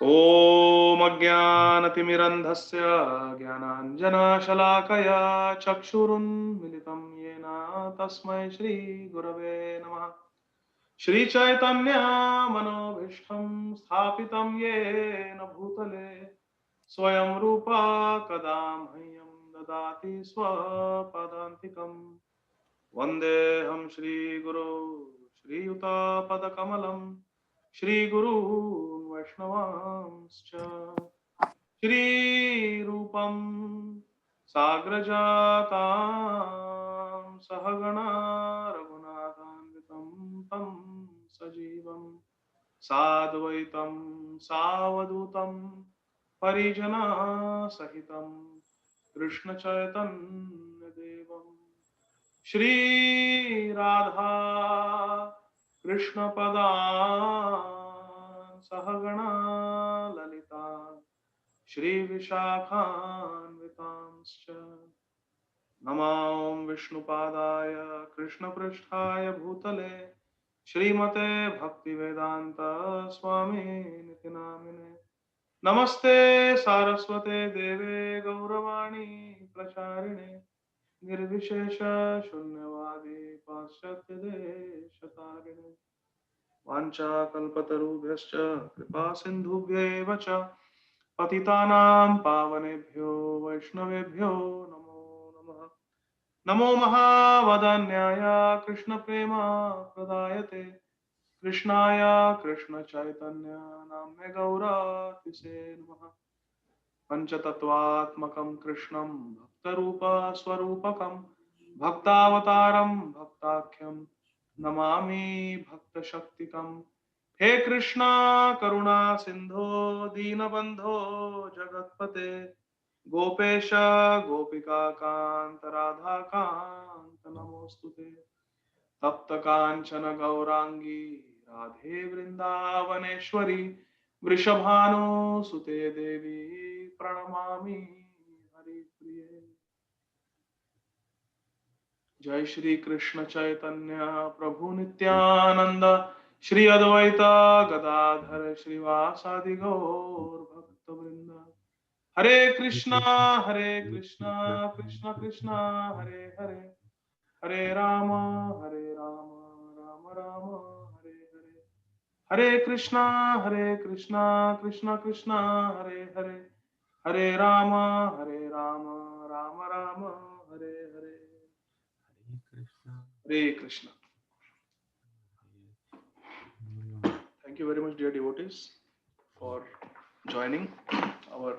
ॐ अज्ञानतिमिरन्धस्य ज्ञानाञ्जनशलाकया चक्षुरुन्मिलितं येन तस्मै श्रीगुरवे नमः। श्रीचैतन्यमनोभीष्टं स्थापितं येन भूतले स्वयं रूपा कदा मह्यं ददाति स्वपदान्तिकम्। वन्देऽहं श्रीगुरो श्रीयुतापदकमलं श्रीगुरून् वैष्णवांश्च श्रीरूपं साग्रजातां सहगणा रघुनाथान्वितं तं सजीवं साद्वैतं सावधूतं परिजनसहितं कृष्णचैतन्यदेवं श्री राधा कृष्णपदान् सहगणा ललिता श्री विशाखान्वितांश्च नमां विष्णुपादाय कृष्णपृष्ठाय भूतले श्रीमते भक्तिवेदांत स्वामिनिति नामिने। नमस्ते सारस्वते देवे गौरवाणी प्रचारिणे निर्विशेष शून्यवादी पाश्चात्य देशतारिणे। वाञ्छाकल्पतरुभ्यश्च कृपा सिन्धुभ्यैव च पतितानां पावनेभ्यो वैष्णवेभ्यो नमो नमः। नमो महावदन्याय कृष्णप्रेम प्रदायते कृष्णाय कृष्णचैतन्य नाम्ने गौरतिसे नमः। पञ्चतत्त्वात्मकं कृष्णं भक्तरूपस्वरूपकं भक्तावतारं भक्ताख्यं नमामि भक्तशक्तिकम्। हे कृष्णा करुणा सिंधो दीनबंधो जगत्पते गोपेश गोपिका कांत राधा कांत नमोस्तुते। तप्त कांचन गौरांगी राधे वृंदावनेश्वरी वृषभानुसुते देवी प्रणमामि हरिप्रिये। जय श्री कृष्ण चैतन्य प्रभु नित्यानंद श्री अद्वैत गदाधर श्रीवासादि गौर भक्त वृंद। हरे कृष्णा कृष्णा कृष्णा हरे हरे हरे राम राम राम हरे हरे। हरे कृष्णा कृष्णा कृष्णा हरे हरे हरे राम राम राम हरे हरे। हरे Krishna. Thank you very much, dear devotees, for joining our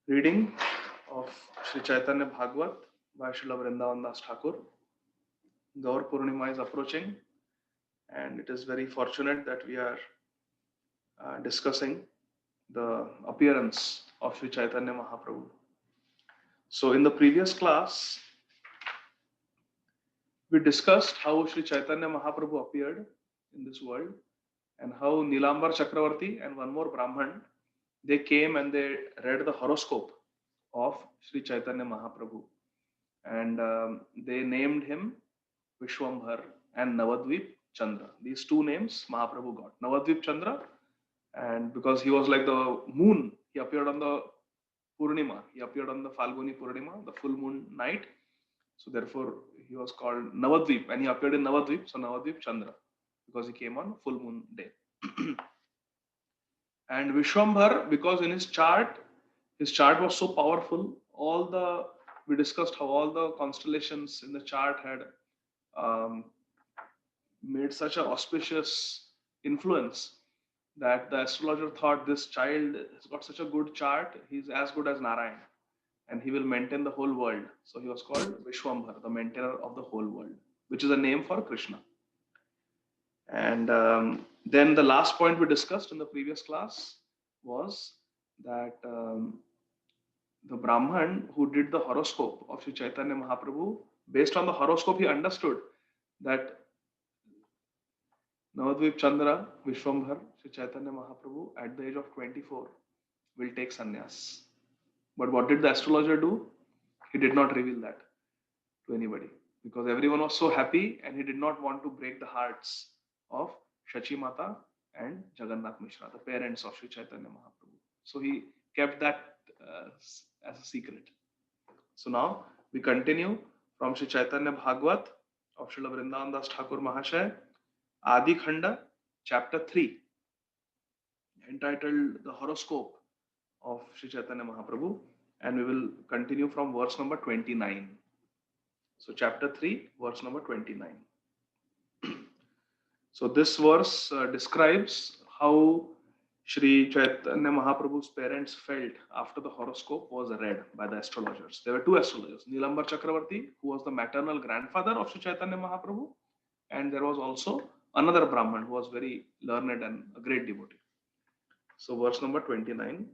reading of Sri Chaitanya Bhagavat by Srila Vrindavan Das Thakur. Gaur Purnima is approaching, and it is very fortunate that we are discussing the appearance of Sri Chaitanya Mahaprabhu. So, in the previous class, we discussed how Sri Chaitanya Mahaprabhu appeared in this world and how Nilambar Chakravarti and one more Brahman, they came and they read the horoscope of Sri Chaitanya Mahaprabhu, and they named him Vishwambhar and Navadvip Chandra. These two names Mahaprabhu got. Navadvip Chandra, and because he was like the moon, he appeared on the Purnima, he appeared on the Falguni Purnima, the full moon night. So therefore he was called Navadvip, and he appeared in Navadvip, so Navadvip Chandra, because he came on full moon day. And Vishwambhar, because in his chart was so powerful. We discussed how all the constellations in the chart had made such an auspicious influence that the astrologer thought this child has got such a good chart, he's as good as Narayan, and he will maintain the whole world. So he was called Vishwambhar, the maintainer of the whole world, which is a name for Krishna. And then the last point we discussed in the previous class was that the Brahman who did the horoscope of Sri Chaitanya Mahaprabhu, based on the horoscope, he understood that Navadvip Chandra, Vishwambhar, Sri Chaitanya Mahaprabhu, at the age of 24, will take sannyas. But what did the astrologer do? He did not reveal that to anybody, because everyone was so happy and he did not want to break the hearts of Shachi Mata and Jagannath Mishra, the parents of Sri Chaitanya Mahaprabhu. So he kept that as a secret. So now we continue from Sri Chaitanya Bhagavad of Srila Vrindavan Das Thakur Mahasaya, Adi Khanda, chapter 3, entitled The Horoscope of Sri Chaitanya Mahaprabhu, and we will continue from verse number 29. So chapter 3, verse number 29. So this verse describes how Sri Chaitanya Mahaprabhu's parents felt after the horoscope was read by the astrologers. There were two astrologers, Nilambar Chakravarti, who was the maternal grandfather of Sri Chaitanya Mahaprabhu, and there was also another Brahman who was very learned and a great devotee. So verse number 29.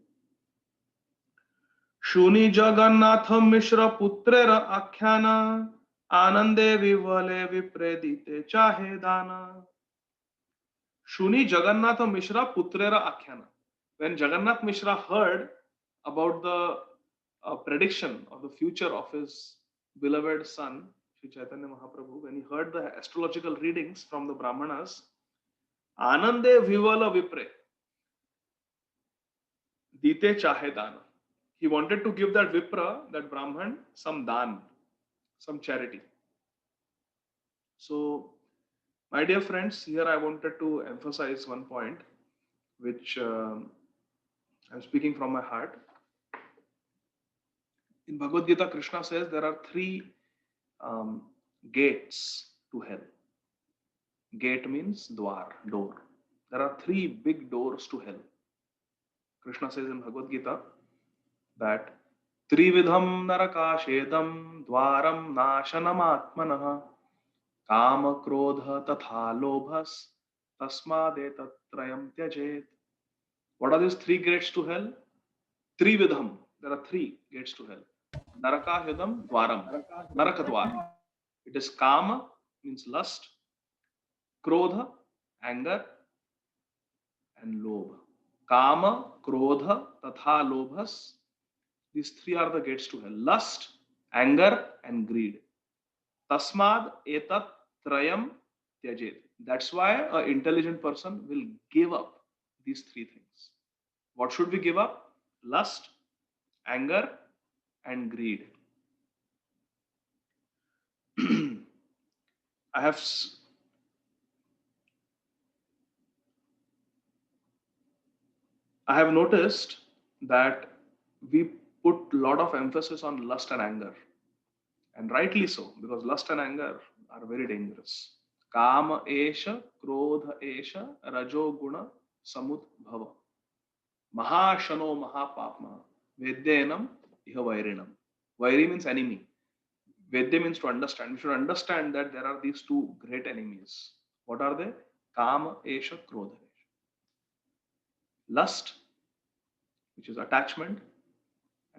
Shuni Jagannath Mishra Putrera Akhyana Anande Vivale Vipredite Chahe Dana. Shuni Jagannath Mishra Putrera Akhyana. When Jagannath Mishra heard about the prediction of the future of his beloved son, Sri Chaitanya Mahaprabhu, when he heard the astrological readings from the Brahmanas, Anande Vivala Vipre Dite Chahe Dana. He wanted to give that Vipra, that Brahman, some dan, some charity. So, my dear friends, here I wanted to emphasize one point which I'm speaking from my heart. In Bhagavad Gita, Krishna says there are three gates to hell. Gate means dwar, door. There are three big doors to hell. Krishna says in Bhagavad Gita that Trividham narakashedam dwaram nashanam atmanah Kama krodha tatha lobhas tasmadetattrayam tyajet. What are these three gates to hell? Trividham. There are three gates to hell. Narakahidam dwaram. Narakadwar. It is kama, means lust, krodha, anger, and lobha. Kama, krodha, tatha lobhas. These three are the gates to hell. Lust, anger, and greed. Tasmad etat trayam tyajet. That's why an intelligent person will give up these three things. What should we give up? Lust, anger, and greed. I have noticed that we put a lot of emphasis on lust and anger. And rightly so, because lust and anger are very dangerous. Kama esha, krodha esha, rajo guna samudbhava. Mahashano mahapapma, vedyanam iha vairinam. Vairi means enemy. Vedya means to understand. We should understand that there are these two great enemies. What are they? Kama esha, krodha esha. Lust, which is attachment,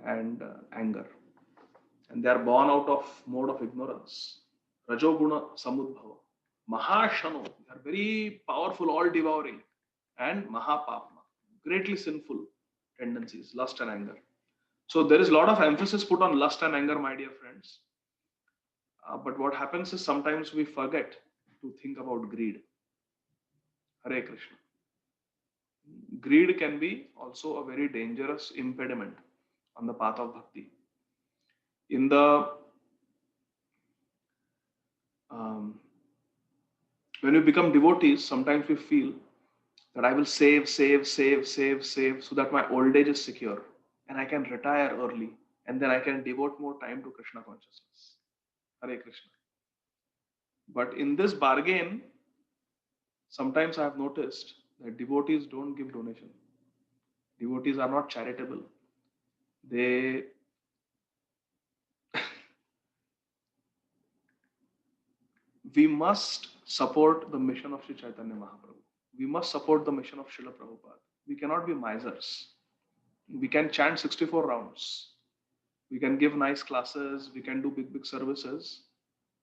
and anger. And they are born out of mode of ignorance. Rajoguna samudbhava. Mahashano, they are very powerful, all devouring. And mahapapma, greatly sinful tendencies, lust and anger. So there is a lot of emphasis put on lust and anger, my dear friends. But what happens is sometimes we forget to think about greed. Hare Krishna. Greed can be also a very dangerous impediment on the path of bhakti. In the when we become devotees, sometimes we feel that I will save so that my old age is secure and I can retire early and then I can devote more time to Krishna consciousness. Hare Krishna. But in this bargain, sometimes I have noticed that devotees don't give donation. Devotees are not charitable. We must support the mission of Sri Chaitanya Mahaprabhu. We must support the mission of Srila Prabhupada. We cannot be misers. We can chant 64 rounds. We can give nice classes. We can do big services.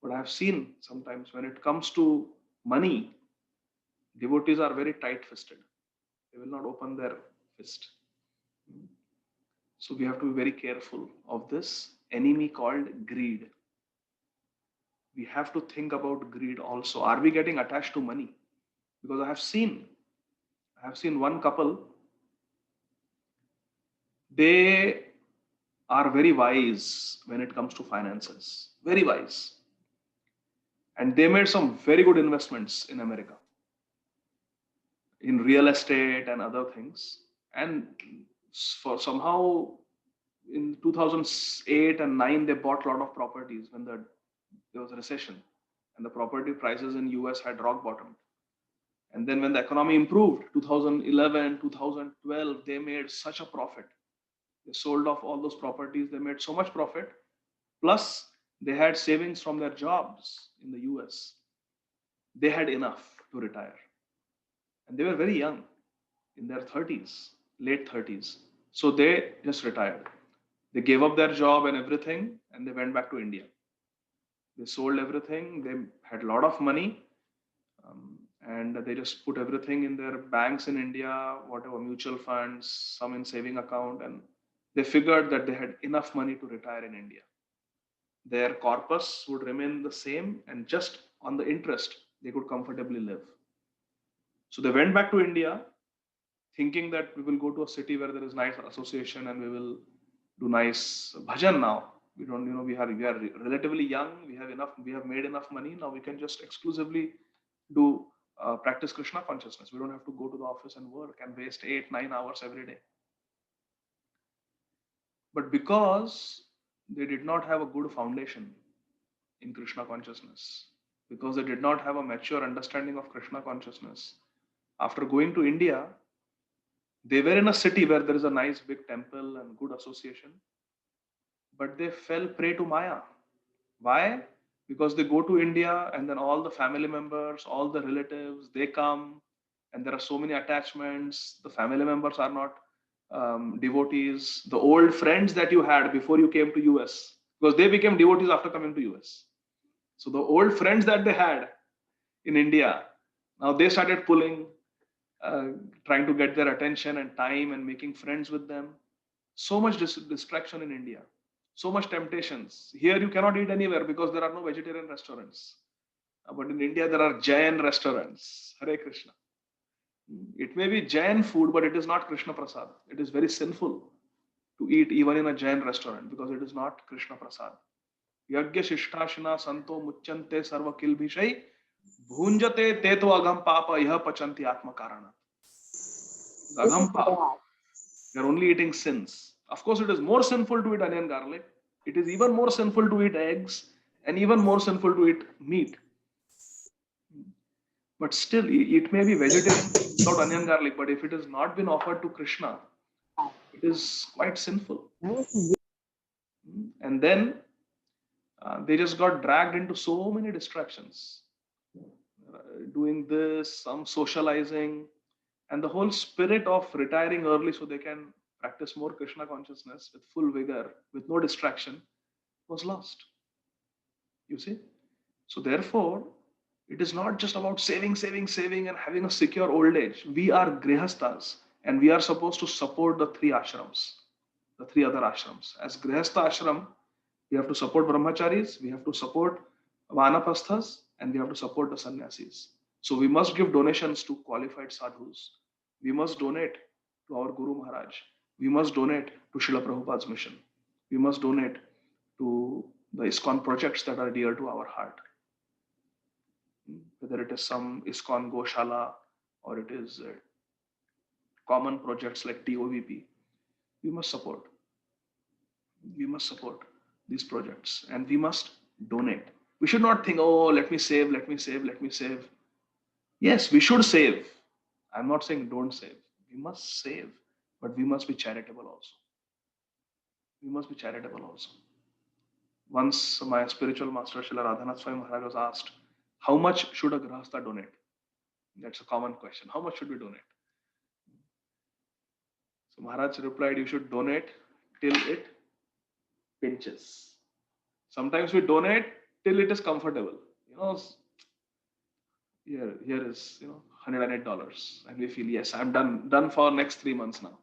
But I have seen sometimes when it comes to money, devotees are very tight-fisted. They will not open their fist. So we have to be very careful of this enemy called greed. We have to think about greed also. Are we getting attached to money? Because I have seen I have seen one couple, they are very wise when it comes to finances, very wise. And they made some very good investments in America, in real estate and other things. And for somehow in 2008 and 9, they bought a lot of properties when there was a recession and the property prices in US had rock bottomed. And then when the economy improved, 2011, 2012, they made such a profit. They sold off all those properties. They made so much profit. Plus, they had savings from their jobs in the US. They had enough to retire. And they were very young, in their 30s, late 30s. So they just retired. They gave up their job and everything, and they went back to India. They sold everything. They had a lot of money, and they just put everything in their banks in India, whatever mutual funds, some in saving account, and they figured that they had enough money to retire in India. Their corpus would remain the same, and just on the interest, they could comfortably live. So they went back to India, thinking that we will go to a city where there is nice association and we will do nice bhajan now. We don't, we are relatively young. We have enough. We have made enough money now. We can just exclusively do practice Krishna consciousness. We don't have to go to the office and work and waste 8-9 hours every day. But because they did not have a good foundation in Krishna consciousness, because they did not have a mature understanding of Krishna consciousness, after going to India, they were in a city where there is a nice big temple and good association, but they fell prey to Maya. Why? Because they go to India and then all the family members, all the relatives, they come and there are so many attachments. The family members are not devotees. The old friends that you had before you came to US, because they became devotees after coming to US. So the old friends that they had in India, now they started pulling, trying to get their attention and time and making friends with them. So much distraction in India, so much temptations. Here you cannot eat anywhere because there are no vegetarian restaurants. But in India, there are Jain restaurants. Hare Krishna. It may be Jain food, but it is not Krishna Prasad. It is very sinful to eat even in a Jain restaurant because it is not Krishna Prasad. Yagya Shishtashina Santo Muchante Sarva Kilbhishai Bhunjate Teto Agam Papa Yah Pachanti Atma Karana. Agam Papa. You're only eating sins. Of course, it is more sinful to eat onion garlic. It is even more sinful to eat eggs and even more sinful to eat meat. But still, it may be vegetarian without onion garlic, but if it has not been offered to Krishna, it is quite sinful. And then they just got dragged into so many distractions. Doing this, some socializing, and the whole spirit of retiring early so they can practice more Krishna consciousness with full vigor, with no distraction, was lost. You see? So therefore, it is not just about saving, saving, saving and having a secure old age. We are grihasthas and we are supposed to support the three ashrams, the three other ashrams. As grihastha ashram, we have to support brahmacharis, we have to support vanaprasthas, and we have to support the sannyasis. So we must give donations to qualified sadhus. We must donate to our Guru Maharaj. We must donate to Srila Prabhupada's mission. We must donate to the ISKCON projects that are dear to our heart. Whether it is some ISKCON Goshala or it is common projects like TOVP, we must support. We must support these projects and we must donate. We should not think, oh, let me save, let me save, let me save. Yes, we should save. I'm not saying don't save. We must save, but we must be charitable also. We must be charitable also. Once my spiritual master Srila Radhanath Swami Maharaj was asked, how much should a grahastha donate? That's a common question. How much should we donate? So Maharaj replied, you should donate till it pinches. Sometimes we donate till it is comfortable. Here is $108, and we feel yes, I'm done for next 3 months now.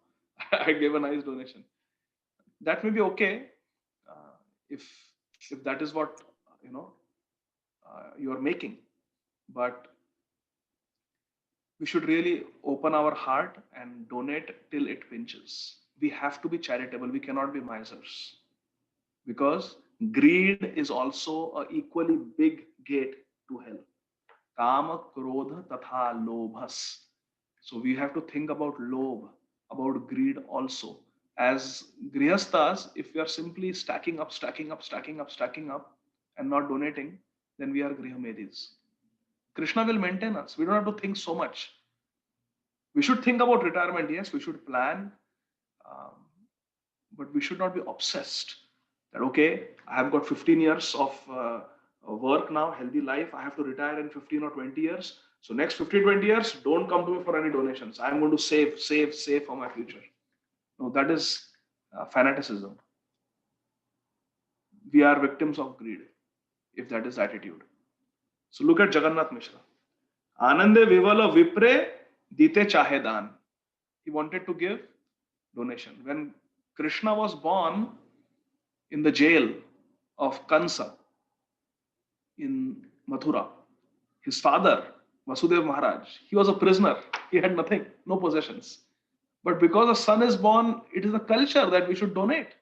I gave a nice donation. That may be okay if that is what you are making, but we should really open our heart and donate till it pinches. We have to be charitable. We cannot be misers, because greed is also an equally big gate to hell. Kama, krodha, tatha, lobhas. So we have to think about lobh, about greed also. As grihasthas, if we are simply stacking up, stacking up, stacking up, stacking up, and not donating, then we are grihamedis. Krishna will maintain us. We don't have to think so much. We should think about retirement. Yes, we should plan, um, but we should not be obsessed that, okay, I have got 15 years of work now, healthy life. I have to retire in 15 or 20 years. So next 15, 20 years, don't come to me for any donations. I'm going to save, save, save for my future. No, that is fanaticism. We are victims of greed if that is attitude. So look at Jagannath Mishra. Anande vivala vipre dite chahe dan. He wanted to give donation. When Krishna was born in the jail of Kansa in Mathura, his father, Vasudev Maharaj, he was a prisoner. He had nothing, no possessions. But because a son is born, it is a culture that we should donate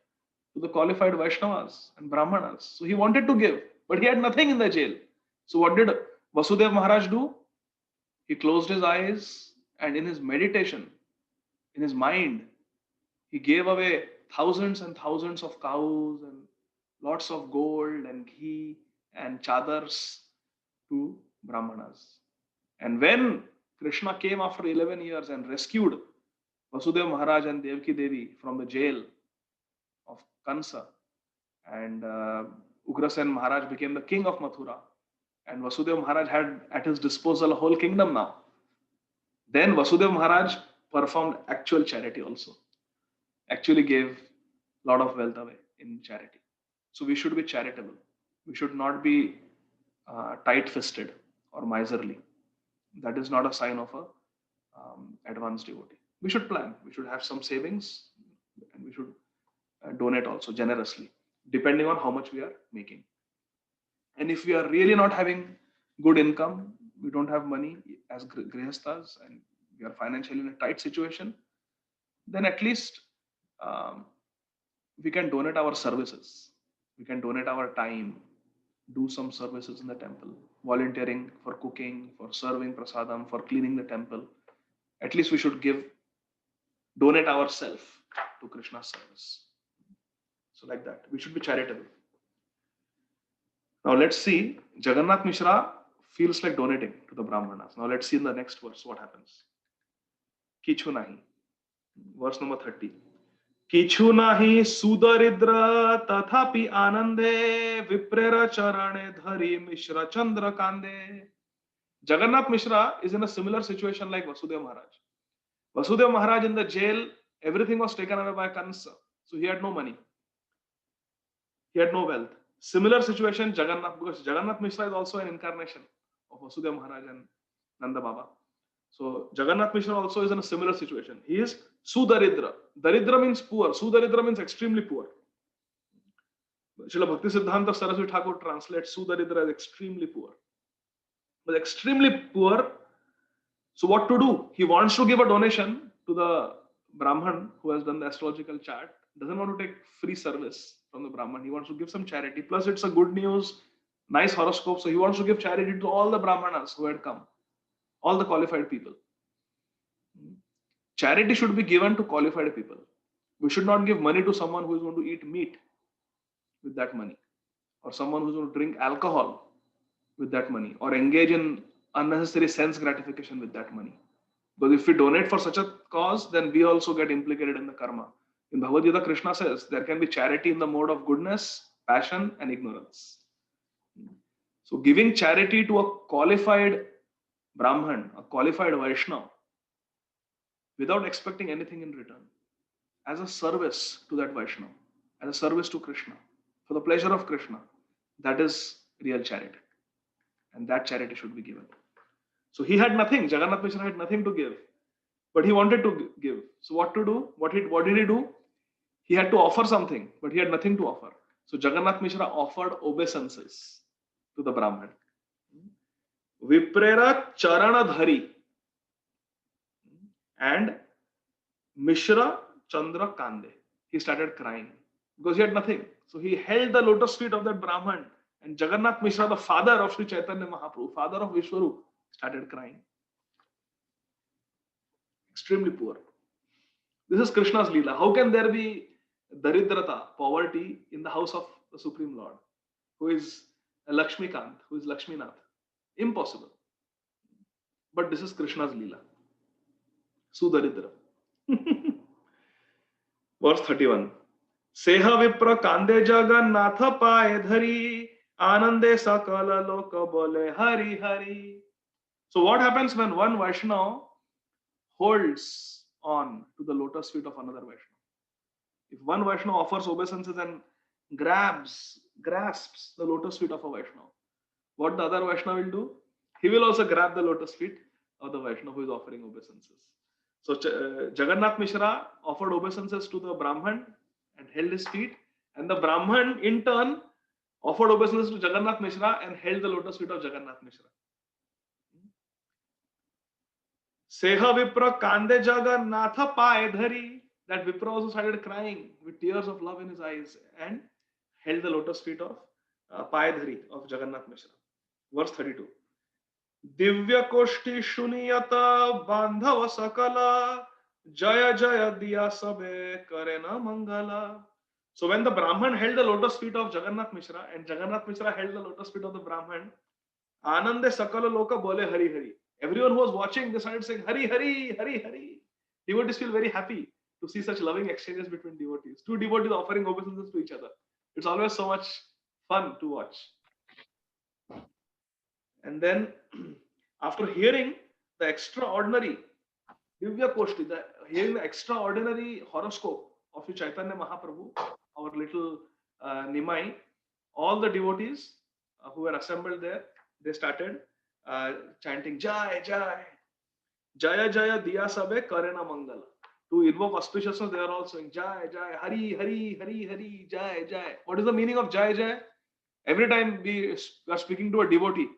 to the qualified Vaishnavas and Brahmanas. So he wanted to give, but he had nothing in the jail. So what did Vasudev Maharaj do? He closed his eyes and in his meditation, in his mind, he gave away thousands and thousands of cows and lots of gold and ghee and chadars to Brahmanas. And when Krishna came after 11 years and rescued Vasudev Maharaj and Devaki Devi from the jail of Kansa, and Ugrasen Maharaj became the king of Mathura, and Vasudev Maharaj had at his disposal a whole kingdom now. Then Vasudev Maharaj performed actual charity also, actually gave a lot of wealth away in charity. So we should be charitable. We should not be tight-fisted or miserly. That is not a sign of a advanced devotee. We should plan. We should have some savings, and we should donate also generously, depending on how much we are making. And if we are really not having good income, we don't have money as grihasthas, and we are financially in a tight situation, then at least um, we can donate our services. We can donate our time, do some services in the temple, volunteering for cooking, for serving prasadam, for cleaning the temple. At least we should donate ourselves to Krishna's service. So like that, we should be charitable. Now let's see, Jagannath Mishra feels like donating to the Brahmanas. Now let's see in the next verse what happens. Kichu nahi. Verse number 30. किछु नाही सुदरिद्र तथापि आनंदे विप्रेर चरणे धरी मिश्र चंद्र कांदे. Jagannath Mishra is in a similar situation like Vasudev Maharaj. Vasudev Maharaj in the jail, everything was taken away by Kansa. So he had no money. He had no wealth. Similar situation, Jagannath, because Jagannath Mishra is also an incarnation of Vasudev Maharaj and Nanda Baba. So Jagannath Mishra also is in a similar situation. He is Sudaridra. Daridra means poor. Sudaridra means extremely poor. Srila Bhakti Siddhanta Saraswati Thakur translates Sudaridra as extremely poor. But extremely poor. So what to do? He wants to give a donation to the Brahman who has done the astrological chart. Doesn't want to take free service from the Brahman. He wants to give some charity. Plus it's a good news, nice horoscope. So he wants to give charity to all the Brahmanas who had come. All the qualified people. Charity should be given to qualified people. We should not give money to someone who is going to eat meat with that money, or someone who is going to drink alcohol with that money, or engage in unnecessary sense gratification with that money. Because if we donate for such a cause, then we also get implicated in the karma. In Bhagavad Gita, Krishna says there can be charity in the mode of goodness, passion, and ignorance. So giving charity to a qualified Brahman, a qualified Vaishnava, without expecting anything in return, as a service to that Vaishnava, as a service to Krishna, for the pleasure of Krishna, that is real charity. And that charity should be given. So he had nothing, Jagannath Mishra had nothing to give, but he wanted to give. So what to do? What did he do? He had to offer something, but he had nothing to offer. So Jagannath Mishra offered obeisances to the Brahman. Viprera Charana Dhari. And Mishra Chandra Kande, he started crying because he had nothing. So he held the lotus feet of that Brahman, and Jagannath Mishra, the father of Sri Chaitanya Mahaprabhu, father of Vishwarup, started crying. Extremely poor. This is Krishna's Leela. How can there be Daridrata, poverty, in the house of the Supreme Lord, who is Lakshmikant, who is Lakshminath? Impossible. But this is Krishna's Leela. Sudaridra. Verse 31. Seha Vipra Kande Jagannatha Paye Dhari Anande Sakala Loka Bole Hari Hari. So what happens when one Vaishnava holds on to the lotus feet of another Vaishnava? If one Vaishnava offers obeisances and grasps the lotus feet of a Vaishnava, what the other Vaishnava will do? He will also grab the lotus feet of the Vaishnava who is offering obeisances. So Jagannath Mishra offered obeisances to the Brahman and held his feet, and the Brahman in turn offered obeisances to Jagannath Mishra and held the lotus feet of Jagannath Mishra. Seha Vipra Kande Jagannatha Paye Dhari. That Vipra also started crying with tears of love in his eyes and held the lotus feet of Paye Dhari of Jagannath Mishra. Verse 32. Divya Koshti Shuniyata Bandhava Sakala Jaya Jaya Diya Sabe Karena Mangala. So when the Brahman held the lotus feet of Jagannath Mishra and Jagannath Mishra held the lotus feet of the Brahman, Anande Sakala Loka Bole Hari Hari. Everyone who was watching, they started saying Hari Hari, Hari Hari. Devotees feel very happy to see such loving exchanges between devotees. Two devotees offering obeisances to each other. It's always so much fun to watch. And then, after hearing the extraordinary Divya Koshti, hearing the extraordinary horoscope of Sri Chaitanya Mahaprabhu, our little Nimai, all the devotees who were assembled there, they started chanting Jai Jai, Jaya Jaya Diya Sabe Karena Mangala. To invoke auspiciousness, they are all saying Jai Jai, Hari Hari, Hari Hari, Jai Jai. What is the meaning of Jai Jai? Every time we are speaking to a devotee,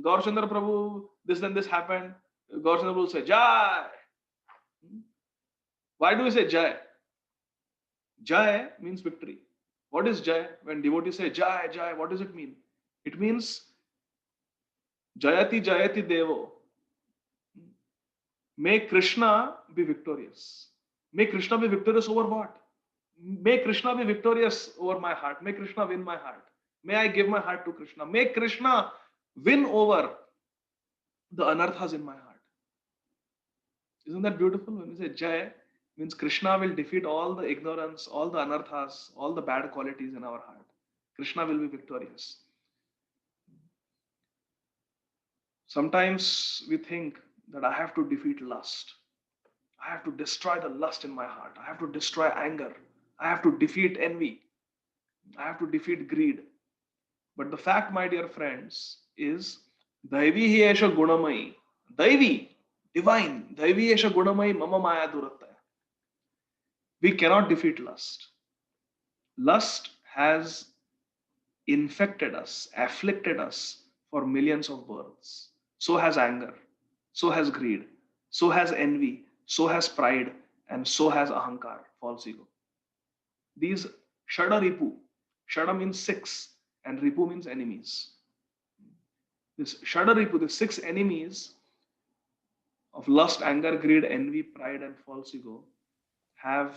Gaur Chandra Prabhu, this and this happened, Gaur Chandra Prabhu will say Jai. Why do we say Jai? Jai means victory. What is Jai? When devotees say Jai Jai, what does it mean? It means Jayati Jayati Devo. May Krishna be victorious. May Krishna be victorious over what? May Krishna be victorious over my heart. May Krishna win my heart. May I give my heart to Krishna. May Krishna win over the anarthas in my heart. Isn't that beautiful? When we say Jai, means Krishna will defeat all the ignorance, all the anarthas, all the bad qualities in our heart. Krishna will be victorious. Sometimes we think that I have to defeat lust. I have to destroy the lust in my heart. I have to destroy anger. I have to defeat envy. I have to defeat greed. But the fact, my dear friends, is Daivi hi esha gunamai. Daivi, divine. Daivi esha gunamai mama maya durattaya. We cannot defeat lust. Lust has infected us, afflicted us for millions of births. So has anger. So has greed, so has envy, so has pride, and so has ahankar, false ego. These Shada Ripu, Shada means six, and Ripu means enemies. This Shada Ripu, the six enemies of lust, anger, greed, envy, pride, and false ego have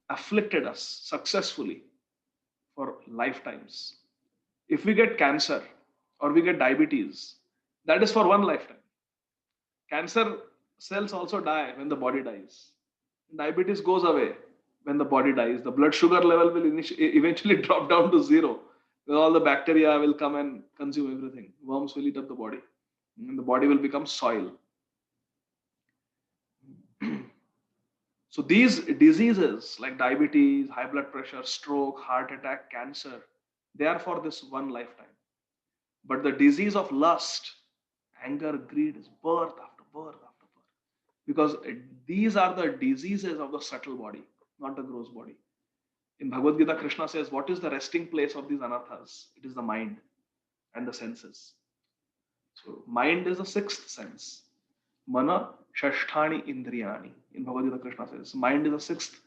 afflicted us successfully for lifetimes. If we get cancer or we get diabetes, that is for one lifetime. Cancer cells also die when the body dies. Diabetes goes away when the body dies. The blood sugar level will eventually drop down to zero. All the bacteria will come and consume everything. Worms will eat up the body. And the body will become soil. So these diseases like diabetes, high blood pressure, stroke, heart attack, cancer, they are for this one lifetime. But the disease of lust, anger, greed is birth after birth after birth. Because these are the diseases of the subtle body, not the gross body. In Bhagavad Gita, Krishna says, what is the resting place of these anarthas? It is the mind and the senses. So mind is the sixth sense. Mana, Shasthani Indriyani. In Bhagavad Gita, Krishna says, mind is the sixth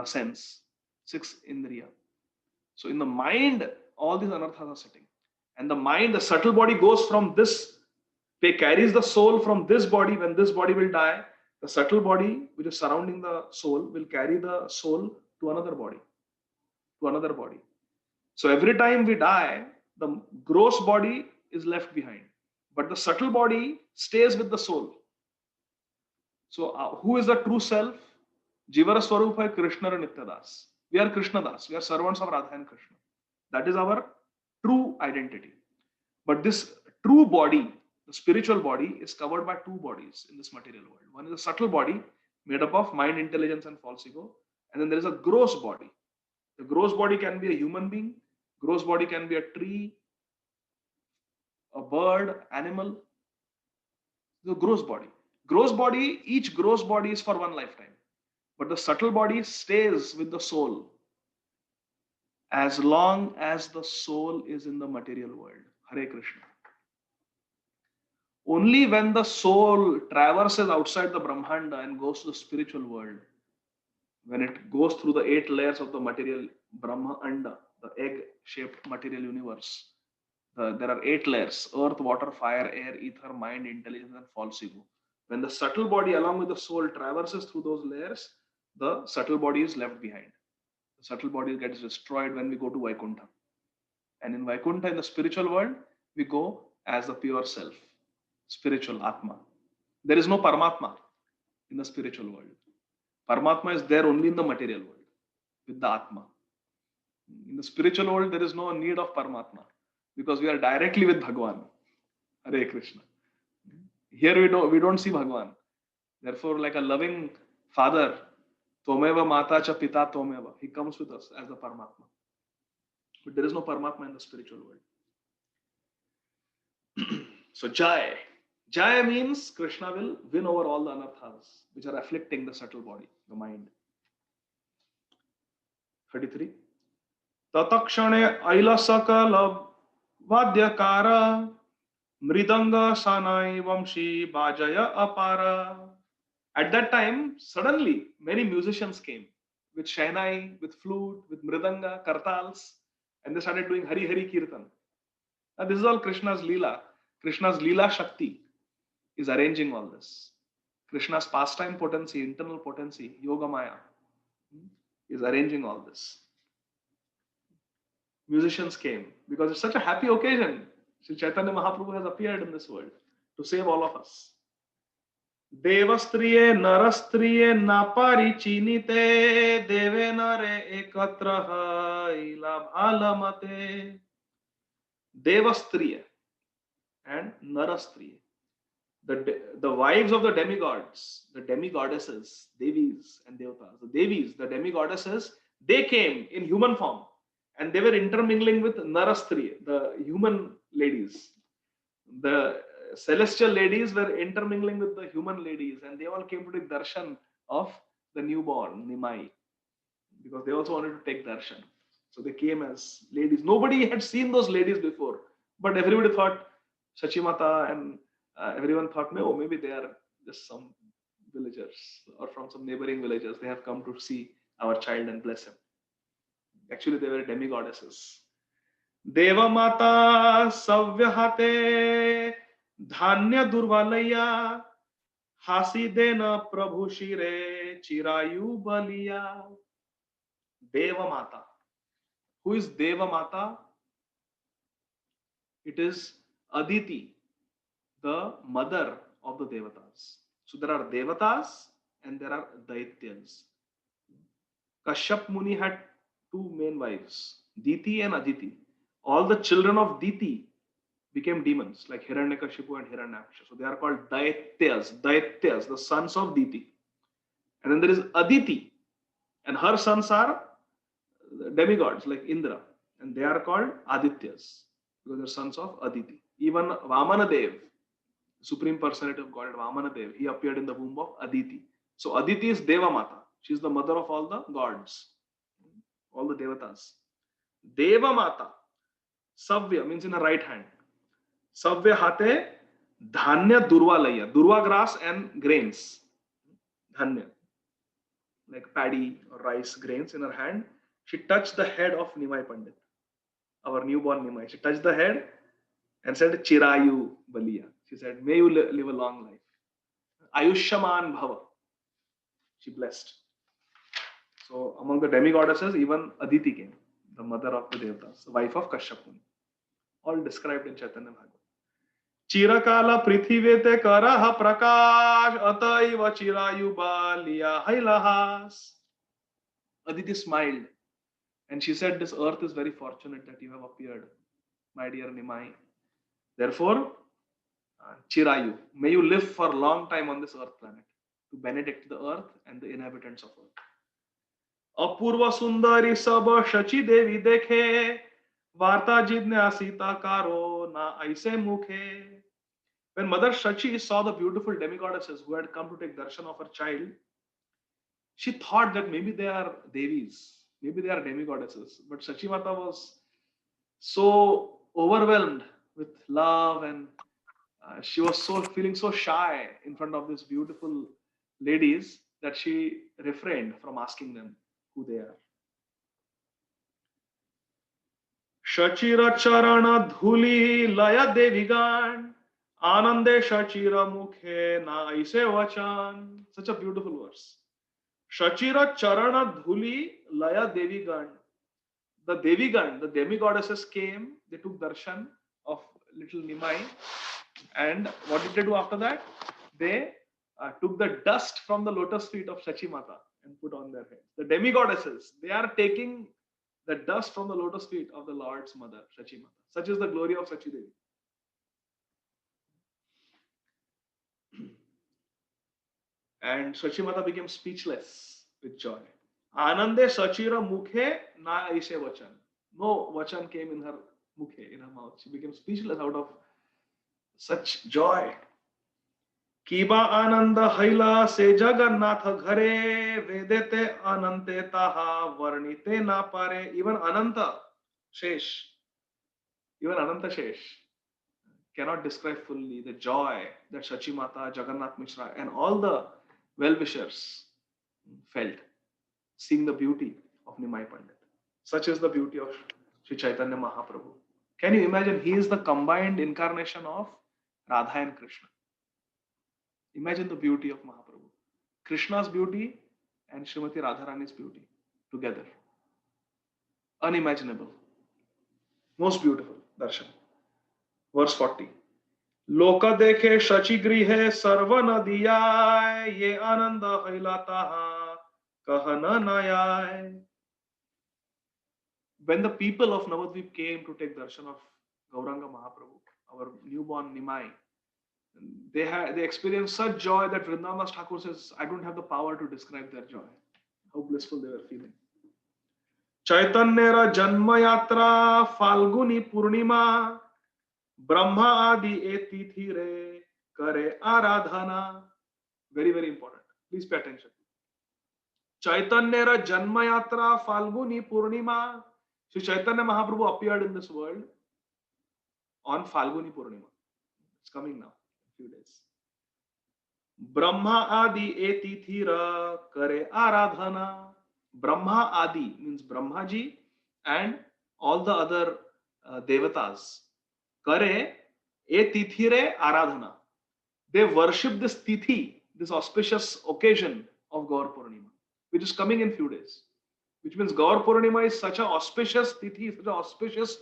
sense, sixth Indriya. So in the mind, all these anarthas are sitting. And the mind, the subtle body goes from this, they carries the soul from this body. When this body will die, the subtle body which is surrounding the soul will carry the soul to another body, to another body. So every time we die, the gross body is left behind, but the subtle body stays with the soul. So who is the true self? Jivara Swarupa Krishna Nityadas. We are Krishna Das. We are servants of Radha and Krishna. That is our true identity. But this true body, the spiritual body, is covered by two bodies in this material world. One is a subtle body made up of mind, intelligence, and false ego. And then there is a gross body. The gross body can be a human being. Gross body can be a tree, a bird, animal. The gross body. Gross body, each gross body is for one lifetime. But the subtle body stays with the soul as long as the soul is in the material world. Hare Krishna. Only when the soul traverses outside the Brahmanda and goes to the spiritual world, when it goes through the 8 layers of the material Brahmanda, the egg-shaped material universe, there are 8 layers: earth, water, fire, air, ether, mind, intelligence, and false ego. When the subtle body along with the soul traverses through those layers, the subtle body is left behind. The subtle body gets destroyed when we go to Vaikuntha. And in Vaikuntha, in the spiritual world, we go as the pure self, spiritual Atma. There is no Paramatma in the spiritual world. Paramatma is there only in the material world with the Atma. In the spiritual world, there is no need of Paramatma because we are directly with Bhagwan. Hare Krishna. Here we don't see Bhagwan. Therefore, like a loving father, Tomeva Mata Cha Pita Tomeva, he comes with us as the Paramatma. But there is no Paramatma in the spiritual world. So Jai. Jai means Krishna will win over all the anarthas which are afflicting the subtle body, the mind. 33. Tatakshane Aila Sakala Vadyakara Mridanga Sanai Vamshi Bajaya Apara. At that time, suddenly many musicians came with Shainai, with flute, with Mridanga, Kartals, and they started doing Hari Hari Kirtan. Now, this is all Krishna's Leela. Krishna's Leela Shakti is arranging all this. Krishna's pastime potency, internal potency, Yoga Maya, is arranging all this. Musicians came because it's such a happy occasion. Sri Chaitanya Mahaprabhu has appeared in this world to save all of us. Devastriye narastriye naparicinite deve nare ekatra ila bhalamate. Devastriye and narastriye. The wives of the demigods, the demigoddesses, Devis and Devatas. The Devis, the demigoddesses, they came in human form and they were intermingling with Narastriye, the human ladies. The celestial ladies were intermingling with the human ladies and they all came to take darshan of the newborn, Nimai, because they also wanted to take darshan. So they came as ladies. Nobody had seen those ladies before, but everybody thought Shachimata and everyone thought, no, maybe they are just some villagers or from some neighboring villages. They have come to see our child and bless him. Actually, they were demigoddesses. Deva Mata Savyahate Dhanya Durvalaya Hasidena Prabhu Shire Chirayu Baliya. Deva Mata. Who is Deva Mata? It is Aditi, the mother of the Devatas. So there are Devatas and there are Daityas. Kashyap Muni had 2 main wives, Diti and Aditi. All the children of Diti became demons like Hiranyakashipu and Hiranyaksha. So they are called Daityas, the sons of Diti. And then there is Aditi, and her sons are demigods like Indra, and they are called Adityas because they're sons of Aditi. Even Vamanadev, Supreme Personality of Godhead, Vamanadev, he appeared in the womb of Aditi. So Aditi is Deva Mata. She is the mother of all the gods, all the Devatas. Deva Mata, Savya means in her right hand. Savya Hate Dhanya Durvalaya, Durva grass and grains. Dhanya, like paddy or rice grains in her hand. She touched the head of Nimai Pandit, our newborn Nimai. She touched the head and said, Chirayu Baliya. She said, may you live a long life. Ayushyaman Bhava. She blessed. So among the demigoddesses, even Aditi came, the mother of the Devatas, the wife of Kashyap Muni. All described in Chaitanya Bhagavad. Chirakala prithivete karaha prakash ataiva chirayu baliya hailahas. Aditi smiled and she said, this earth is very fortunate that you have appeared, my dear Nimai. Therefore, Chirayu, may you live for a long time on this earth planet to benedict the earth and the inhabitants of earth. Apurva Sundari Saba Shachi Devi Dekhe Varta Jidnyasita Karo Na Aise Mukhe. When Mother Shachi saw the beautiful demigoddesses who had come to take darshan of her child, she thought that maybe they are Devis, maybe they are demigoddesses. But Shachi Mata was so overwhelmed with love and she was feeling so shy in front of these beautiful ladies that she refrained from asking them who they are. Shachira Charana Dhuli Laya Devigan Anande Shachira Mukhe Na Aise Vachan. Such a beautiful verse. Shachira Charana Dhuli Laya Devigan. The Devigan, the demigoddesses came, they took darshan of little Nimai. And what did they do after that? They took the dust from the lotus feet of Shachi Mata and put on their head. The demigoddesses, they are taking the dust from the lotus feet of the Lord's mother, Shachi Mata. Such is the glory of Shachi Devi. And Shachi Mata became speechless with joy. Anande Shachira Mukhe Na Aise Vachan. No Vachan came in her Mukhe, in her mouth. She became speechless out of such joy. Kiba Ananda Haila Se Jagannath Ghare Vedete Anante Taha Varnite Na Pare. Even Ananta Shesh cannot describe fully the joy that Shachi Mata, Jagannath Mishra, and all the well-wishers felt seeing the beauty of Nimai Pandit. Such is the beauty of Sri Chaitanya Mahaprabhu. Can you imagine? He is the combined incarnation of Radha and Krishna. Imagine the beauty of Mahaprabhu. Krishna's beauty and Srimati Radharani's beauty together. Unimaginable. Most beautiful darshan. Verse 40. Loka dekhe shachi grihe sarva nadiyai ye ananda hailataha kahana nayai. When the people of Navadvip came to take darshan of Gauranga Mahaprabhu, our newborn Nimai, they experienced such joy that Vrindavan Thakur says, I don't have the power to describe their joy. How blissful they were feeling. Chaitanyara Janma Yatra Falguni Purnima Brahma Adi Etithi Re Kare Aradhana. Very, very important. Please pay attention. Chaitanyara Janma Yatra Falguni Purnima. Sri Chaitanya Mahaprabhu appeared in this world on Falguni Purnima. It's coming now, in a few days. Brahma Adi Etithira Kare Aradhana. Brahma Adi means Brahmaji and all the other devatas. Kare Etithire Aradhana. They worship this tithi, this auspicious occasion of Gaur Purnima, which is coming in few days. Which means Gaur Purnima is such an auspicious tithi, such an auspicious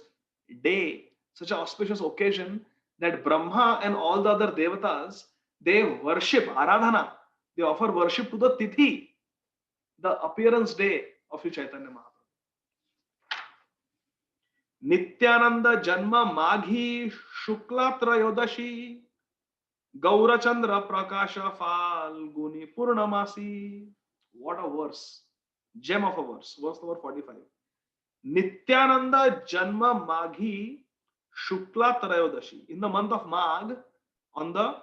day, such an auspicious occasion that Brahma and all the other devatas, they worship Aradhana. They offer worship to the tithi, the appearance day of Sri Chaitanya Mahaprabhu. Nityananda Janma Maghi Shukla Trayodashi Gaurachandra Prakasha Falguni Purnamasi. What a verse. Gem of a verse. Verse number 45. Nityananda Janma Maghi Shukla Trayodashi. In the month of Magh, on the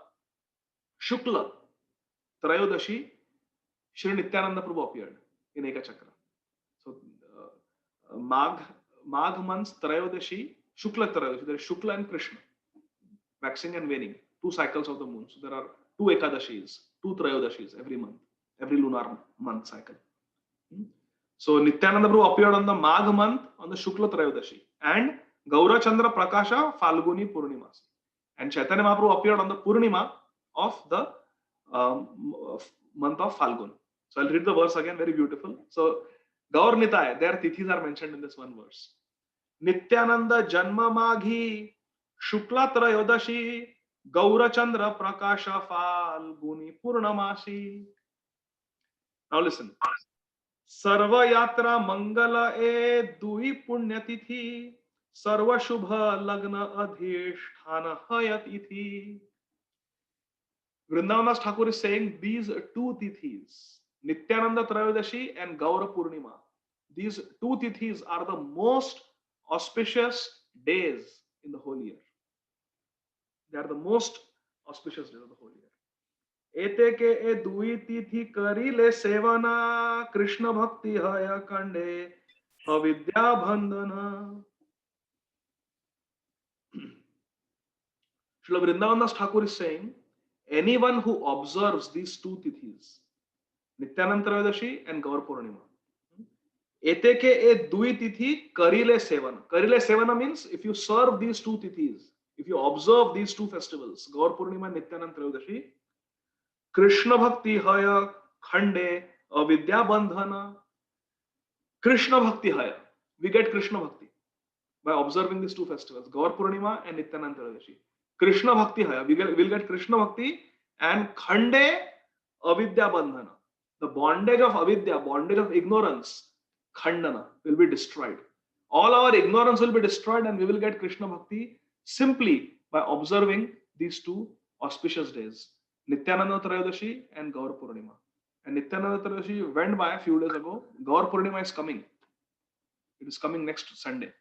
Shukla Trayodashi, Shri Nityananda Prabhu appeared in Ekachakra. So, Magh month's Trayodashi, Shukla Trayodashi, there is Shukla and Krishna, waxing and waning. 2 cycles of the moon. So there are 2 Ekadashis, 2 Trayodashis every month, every lunar month cycle. So Nityananda Prabhu appeared on the Magh month on the Shukla Trayodashi and Gaurachandra Prakasha Falguni Purnimasi. And Chaitanya Mahaprabhu appeared on the Purnima of the month of Falgun. So I'll read the verse again, very beautiful. So Gaur Nitai, their tithis are mentioned in this one verse. Nityananda Janma Maghi Shukla Trayodashi Gaurachandra Prakasha Falguni Purnamasi. Now listen. सर्व यात्रा मंगल ए दुई पुण्यतिथि सर्व शुभ लग्न अधिष्ठान हयतिथि. Vrindavan Thakur is saying these 2 tithis, Nityananda Trayodashi and Gaura Purnima, these 2 tithis are the most auspicious days in the whole year. They are the most auspicious days of the whole year. एते के ए दुई तिथि करिले सेवना कृष्ण भक्ति हय कंडे अविद्या बंधन. Srila Vrindavan Thakur is saying anyone who observes these 2 tithis, Nityananda Trayodashi and Gaur Purnima, एते के ए दुई तिथि करिले सेवना. Karile sevana means if you serve these 2 tithis, if you observe these 2 festivals, Gaur Purnima and Nityananda Trayodashi, Krishna Bhakti Haya Khande Avidya Bandhana. Krishna Bhakti Haya. We get Krishna Bhakti by observing these 2 festivals, Gaur Purnima and Nityananda Trayodashi. Krishna Bhakti Haya. We'll get Krishna Bhakti and Khande Avidya Bandhana. The bondage of avidya, bondage of ignorance, Khandana, will be destroyed. All our ignorance will be destroyed and we will get Krishna Bhakti simply by observing these 2 auspicious days. Nityananda Trayodashi and Gaur Purnima. And Nityananda Trayodashi went by a few days ago. Gaur Purnima is coming. It is coming next Sunday,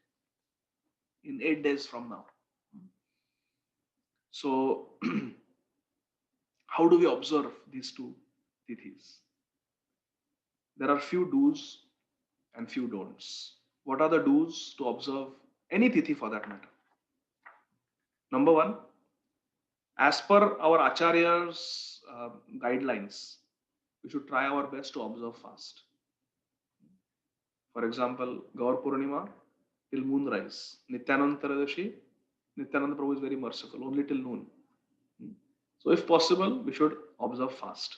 in 8 days from now. So, how do we observe these 2 tithis? There are few do's and few don'ts. What are the do's to observe any tithi for that matter? Number 1, as per our Acharya's guidelines, we should try our best to observe fast. For example, Gaur Purnima till moonrise. Nityananda Trayodashi, Nityananda Prabhu is very merciful, only till noon. So if possible, we should observe fast.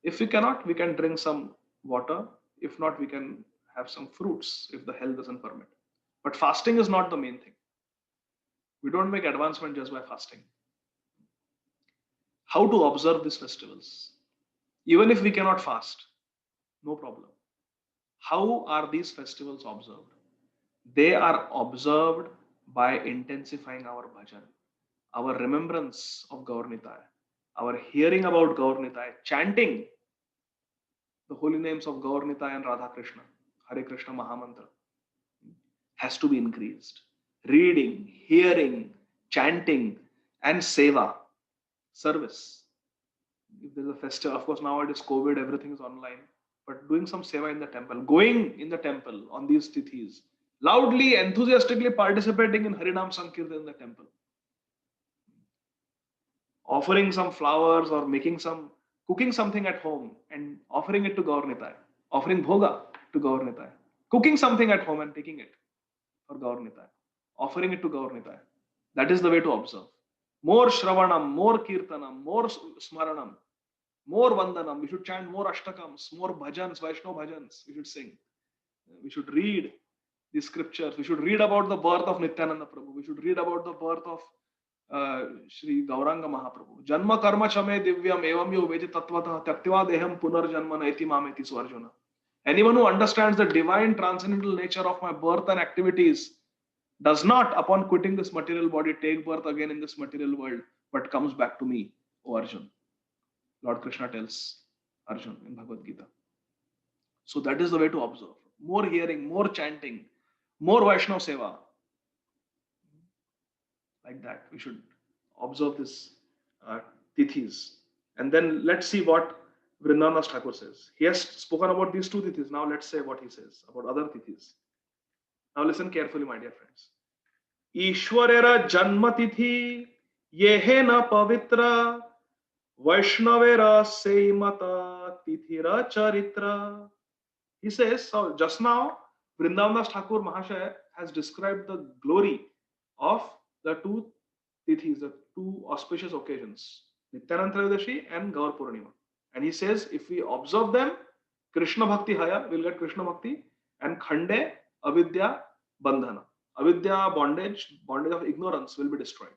If we cannot, we can drink some water. If not, we can have some fruits if the health doesn't permit. But fasting is not the main thing. We don't make advancement just by fasting. How to observe these festivals? Even if we cannot fast, no problem. How are these festivals observed? They are observed by intensifying our bhajan, our remembrance of Gaur Nitai, our hearing about Gaur Nitai, chanting the holy names of Gaur Nitai and Radha Krishna, Hare Krishna Mahamantra, has to be increased. Reading, hearing, chanting, and seva, service. If there's a festival, of course, now it is COVID, everything is online, but doing some seva in the temple, going in the temple on these tithis, loudly, enthusiastically participating in Harinam Sankirtan in the temple, offering some flowers or cooking something at home and offering it to Gaur Nitai, offering bhoga to Gaur Nitai, cooking something at home and taking it for Gaur Nitai, offering it to Gaur Nitai. That is the way to observe. More Shravanam, more Kirtanam, more Smaranam, more Vandanam. We should chant more Ashtakams, more Bhajans, Vaishnava Bhajans. We should sing. We should read the scriptures. We should read about the birth of Nityananda Prabhu. We should read about the birth of Shri Gauranga Mahaprabhu. Janma karma chame divyam evam yo vedi tattvata tyaktiva deham punarjanma naiti mameti swarjuna. Anyone who understands the divine transcendental nature of my birth and activities does not, upon quitting this material body, take birth again in this material world, but comes back to me, O Arjun. Lord Krishna tells Arjun in Bhagavad Gita. So that is the way to observe. More hearing, more chanting, more Vaishnava Seva. Like that, we should observe this tithis. And then let's see what Vrindavan Thakur says. He has spoken about these 2 tithis. Now let's say what he says about other tithis. Now listen carefully, my dear friends. Ishwarera Janma Tithi Yehe na pavitra Vaishnavera Seimata Tithira Charitra. He says, so just now, Vrindavandas Thakur Mahashaya has described the glory of the two tithis, the two auspicious occasions, Nityanand Trayodasi and Gaur Purnima. And he says, if we observe them, Krishna Bhakti Haya, we'll get Krishna Bhakti, and Khande, Avidya, Bandhana. Avidya, bondage of ignorance will be destroyed.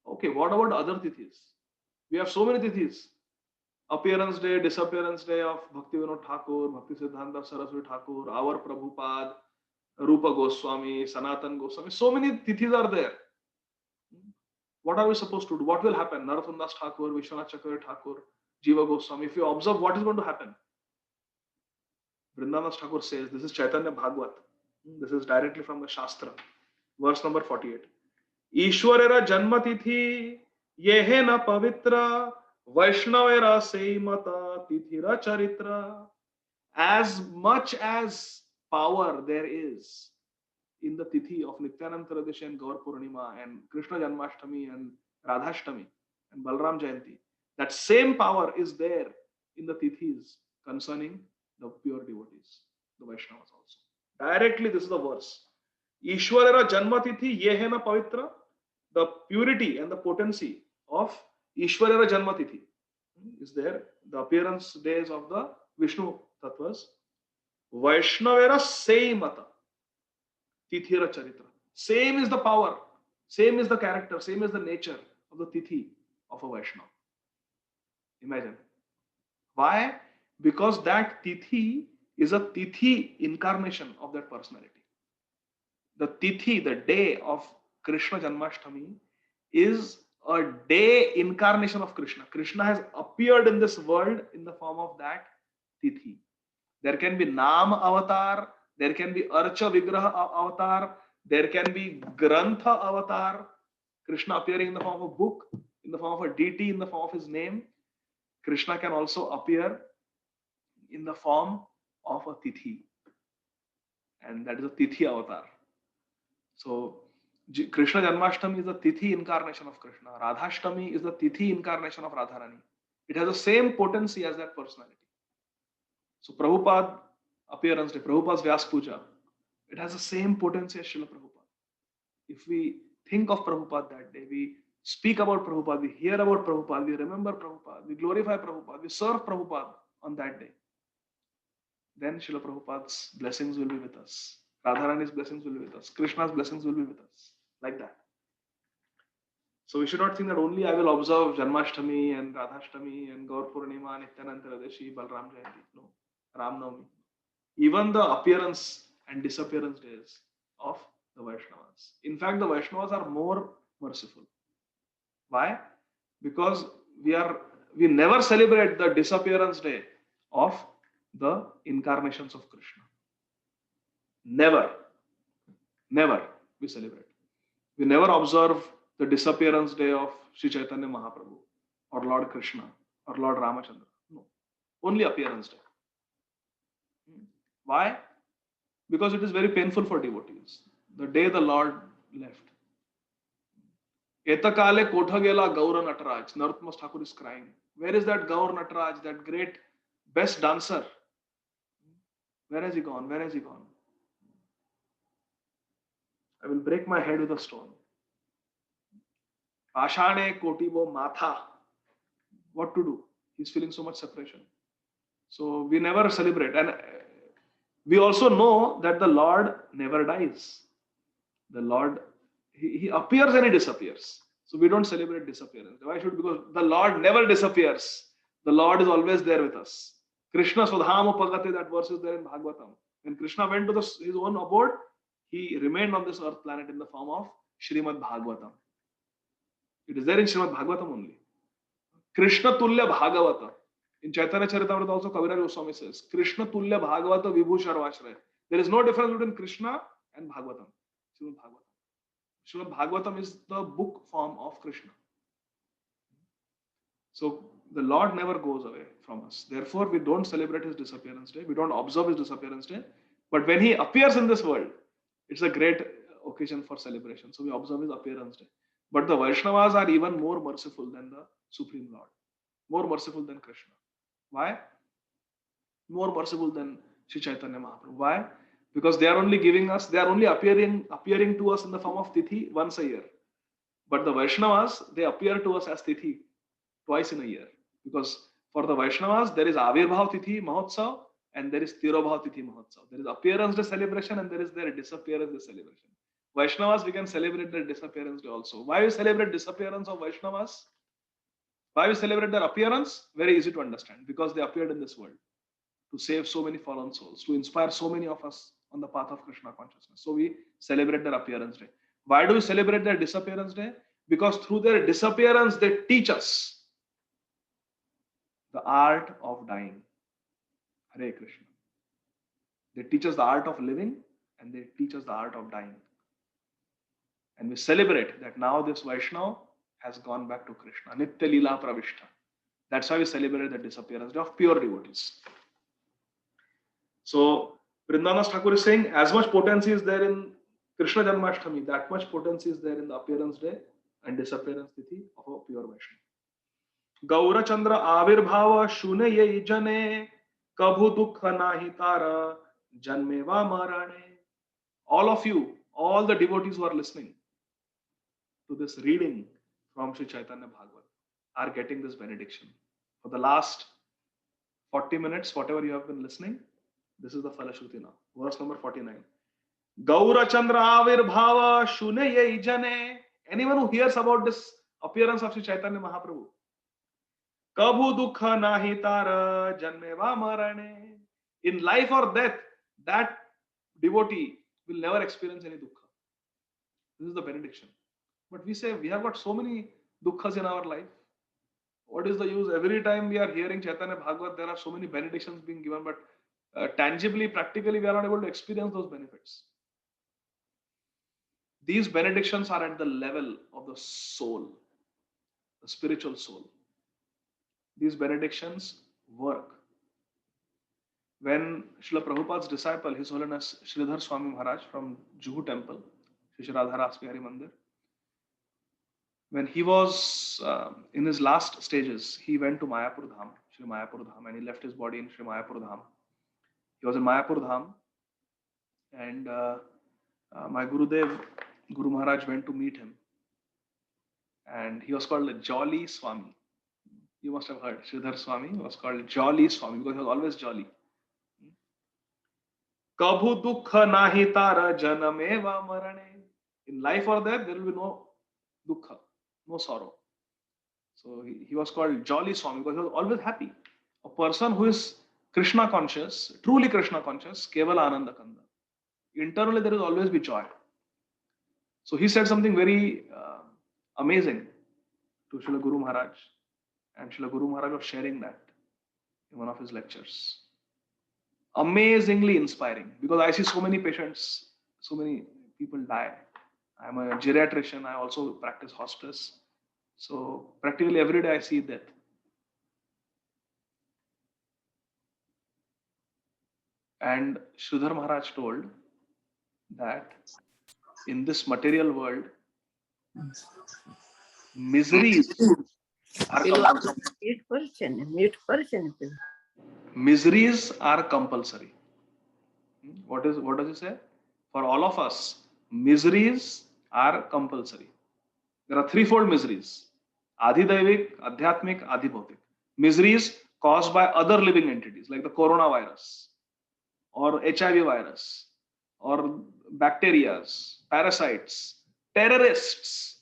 Okay, what about other tithis? We have so many tithis. Appearance day, disappearance day of Bhakti Vinod Thakur, Bhakti Siddhanta Saraswati Thakur, our Prabhupada, Rupa Goswami, Sanatan Goswami. So many tithis are there. What are we supposed to do? What will happen? Narottam Das Thakur, Vishwanath Chakravarti Thakur, Jiva Goswami. If you observe, what is going to happen? Vrindavan Das Thakur says, this is Chaitanya Bhagavad. This is directly from the Shastra. Verse number 48. Ishwarera Janmatithi Yehe na Pavitra Vaishnavera Seimata Tithira Charitra. As much as power there is in the tithi of Nityanand Trayodasi and Gaur Purnima and Krishna Janmashtami and Radhashtami and Balram Jayanti, that same power is there in the tithis concerning the pure devotees, the Vaishnavas also. Directly, this is the verse. Ishwarera Janmatithi Yehena Pavitra, the purity and the potency of Ishwarera Janmatithi is there, the appearance days of the Vishnu Tattvas. Vaishnavera Seimata Tithira Charitra. Same is the power, same is the character, same is the nature of the Tithi of a Vaishnava. Imagine. Why? Because that Tithi is a Tithi incarnation of that personality. The Tithi, the day of Krishna Janmashtami, is a day incarnation of Krishna. Krishna has appeared in this world in the form of that Tithi. There can be Nam avatar, there can be Archa Vigraha avatar, there can be Grantha avatar, Krishna appearing in the form of a book, in the form of a deity, in the form of his name. Krishna can also appear in the form of a Tithi, and that is a Tithi avatar. So Krishna Janmashtami is the Tithi incarnation of Krishna. Radhashtami is the Tithi incarnation of Radharani. It has the same potency as that personality. So Prabhupada appearance day, Prabhupada's Vyas Puja, it has the same potency as Srila Prabhupada. If we think of Prabhupada that day, we speak about Prabhupada, we hear about Prabhupada, we remember Prabhupada, we glorify Prabhupada, we serve Prabhupada on that day, then Srila Prabhupada's blessings will be with us. Radharani's blessings will be with us. Krishna's blessings will be with us. Like that. So we should not think that only I will observe Janmashtami and Radhashtami and Gaur Purnima, Nityanand Trayodasi, Balram Jayanti. No. Ram Navami. Even the appearance and disappearance days of the Vaishnavas. In fact, the Vaishnavas are more merciful. Why? Because we never celebrate the disappearance day of the incarnations of Krishna. Never we celebrate. We never observe the disappearance day of Sri Chaitanya Mahaprabhu or Lord Krishna or Lord Ramachandra. No. Only appearance day. Why? Because it is very painful for devotees. The day the Lord left. Etakale Kothagela Gaura Nataraj. Narottam Thakur is crying. Where is that Gaur Nataraj, that great best dancer? Where has he gone? Where has he gone? I will break my head with a stone. Ashane Kotibo Matha. What to do? He's feeling so much separation. So we never celebrate. And we also know that the Lord never dies. The Lord, he appears and he disappears. So we don't celebrate disappearance. Why should? Because the Lord never disappears. The Lord is always there with us. Krishna Swadhama Pagate, that verse is there in Bhagavatam. When Krishna went to his own abode, he remained on this earth planet in the form of Srimad Bhagavatam. It is there in Srimad Bhagavatam only. Krishna Tulya Bhagavata. In Chaitanya Charitamrita also Kaviraj Goswami says, Krishna Tulya Bhagavata Vibhu Sharvashraya. There is no difference between Krishna and Bhagavatam. Srimad Bhagavatam. Srimad Bhagavatam is the book form of Krishna. So the Lord never goes away from us. Therefore, we don't celebrate his disappearance day. We don't observe his disappearance day. But when he appears in this world, it's a great occasion for celebration. So we observe his appearance day. But the Vaishnavas are even more merciful than the Supreme Lord, more merciful than Krishna. Why? More merciful than Sri Chaitanya Mahaprabhu. Why? Because they are only giving us, they are only appearing to us in the form of Tithi once a year. But the Vaishnavas, they appear to us as Tithi twice in a year. Because for the Vaishnavas, there is Avirbhav Tithi Mahotsav and there is Tirobhav Tithi Mahotsav. There is appearance day celebration and there is their disappearance day celebration. Vaishnavas, we can celebrate their disappearance day also. Why we celebrate disappearance of Vaishnavas? Why we celebrate their appearance? Very easy to understand. Because they appeared in this world to save so many fallen souls, to inspire so many of us on the path of Krishna consciousness. So we celebrate their appearance day. Why do we celebrate their disappearance day? Because through their disappearance, they teach us the art of dying. Hare Krishna. They teach us the art of living and they teach us the art of dying. And we celebrate that now this Vaishnava has gone back to Krishna. Nitya Lila Pravishta. That's why we celebrate the disappearance day of pure devotees. So Vrindavan Thakur is saying as much potency is there in Krishna Janmashtami, that much potency is there in the appearance day and disappearance tithi of a pure Vaishnava. Gaura Chandra Avirbhava Shune Jane Kabhu Dukha Nahi Tara Janme Va Marane. All of you, all the devotees who are listening to this reading from Sri Chaitanya Bhagavat are getting this benediction. For the last 40 minutes, whatever you have been listening, this is the Falashruti now. Verse number 49. Gaura Chandra Avirbhava Shune Jane. Anyone who hears about this appearance of Sri Chaitanya Mahaprabhu, Kabhu Dukha Nahi Tara Janme Va Marane. In life or death, that devotee will never experience any dukkha. This is the benediction. But we say we have got so many dukkhas in our life. What is the use? Every time we are hearing Chaitanya Bhagavat, there are so many benedictions being given, but tangibly, practically, we are not able to experience those benefits. These benedictions are at the level of the soul, the spiritual soul. These benedictions work. When Srila Prabhupada's disciple, His Holiness Sridhar Swami Maharaj from Juhu Temple, Shri Radha Ras Bihari Mandir, when he was in his last stages, he went to Mayapur Dham, Shri Mayapur Dham, and he left his body in Shri Mayapur Dham. He was in Mayapur Dham, and my Gurudev, Guru Maharaj, went to meet him, and he was called Jolly Swami. You must have heard Sridhar Swami was called Jolly Swami because he was always jolly. Kabhu dukha nahi tara janameva marane. In life or death, there will be no dukkha, no sorrow. So he was called Jolly Swami because he was always happy. A person who is Krishna conscious, truly Krishna conscious, Kevala Ananda Kanda. Internally, there will always be joy. So he said something very amazing to Srila Guru Maharaj. And Srila Guru Maharaj was sharing that in one of his lectures. Amazingly inspiring because I see so many patients, so many people die. I'm a geriatrician. I also practice hospice. So practically every day I see death. And Sridhar Maharaj told that in this material world, miseries are compulsory. Miseries are compulsory. What does he say? For all of us, miseries are compulsory. There are threefold miseries: Adhidaivik, Adhyatmik, Adhibhautik. Miseries caused by other living entities like the coronavirus or HIV virus or bacteria, parasites, terrorists,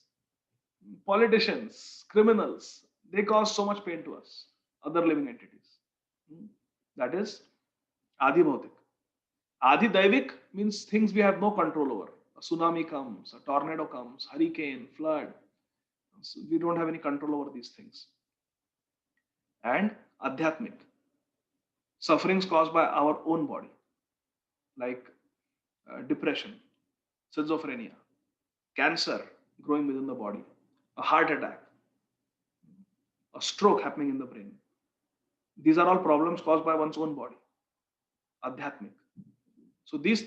politicians, criminals. They cause so much pain to us, other living entities. That is Adhibhautik. Adhidaivik means things we have no control over. A tsunami comes, a tornado comes, hurricane, flood. So we don't have any control over these things. And Adhyatmik, sufferings caused by our own body, like depression, schizophrenia, cancer growing within the body, a heart attack, a stroke happening in the brain. These are all problems caused by one's own body. Adhyatmik. So these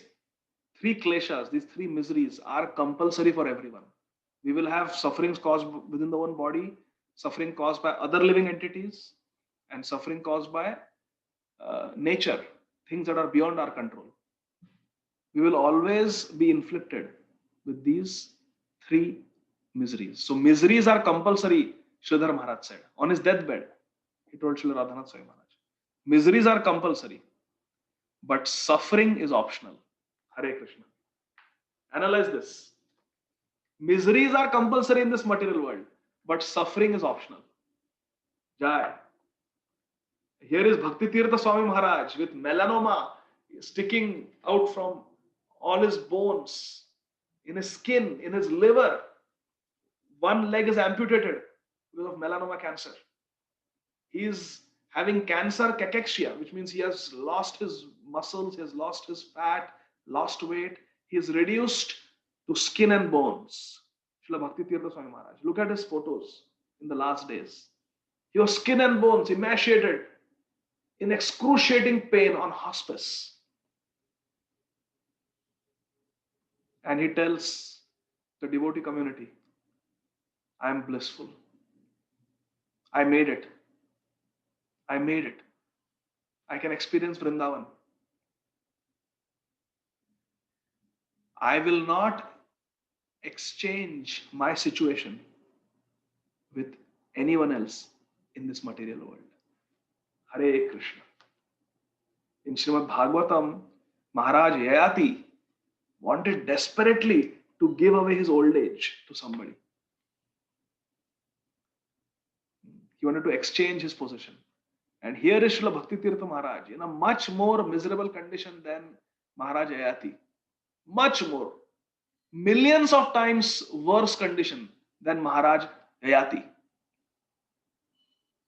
three kleshas, these three miseries are compulsory for everyone. We will have sufferings caused within the own body, suffering caused by other living entities, and suffering caused by nature, things that are beyond our control. We will always be inflicted with these three miseries. So miseries are compulsory, Sridhar Maharaj said. On his deathbed, he told Srila Radhanath Swami Maharaj. Miseries are compulsory, but suffering is optional. Hare Krishna. Analyze this. Miseries are compulsory in this material world, but suffering is optional. Jai. Here is Bhakti Tirtha Swami Maharaj with melanoma sticking out from all his bones, in his skin, in his liver. One leg is amputated because of melanoma cancer. He is having cancer cachexia, which means he has lost his muscles, he has lost his fat, lost weight. He is reduced to skin and bones. Srila Bhakti Tirtha Swami Maharaj. Look at his photos in the last days. He was skin and bones, emaciated, in excruciating pain on hospice. And he tells the devotee community, I am blissful. I made it. I made it. I can experience Vrindavan. I will not exchange my situation with anyone else in this material world. Hare Krishna. In Srimad Bhagavatam, Maharaj Yayati wanted desperately to give away his old age to somebody. He wanted to exchange his position. And here is Srila Bhakti Tirtha Maharaj in a much more miserable condition than Maharaj Ayati. Much more. Millions of times worse condition than Maharaj Ayati.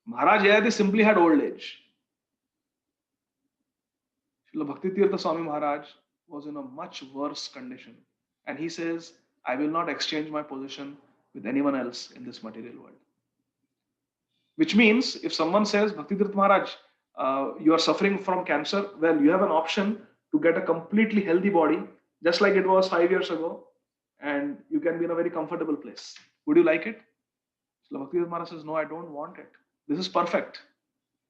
Maharaj Ayati simply had old age. Srila Bhakti Tirtha Swami Maharaj was in a much worse condition. And he says, I will not exchange my position with anyone else in this material world. Which means if someone says, Bhakti Tirtha Maharaj, you are suffering from cancer, well, you have an option to get a completely healthy body, just like it was 5 years ago, and you can be in a very comfortable place. Would you like it? So Bhakti Tirtha Maharaj says, no, I don't want it. This is perfect.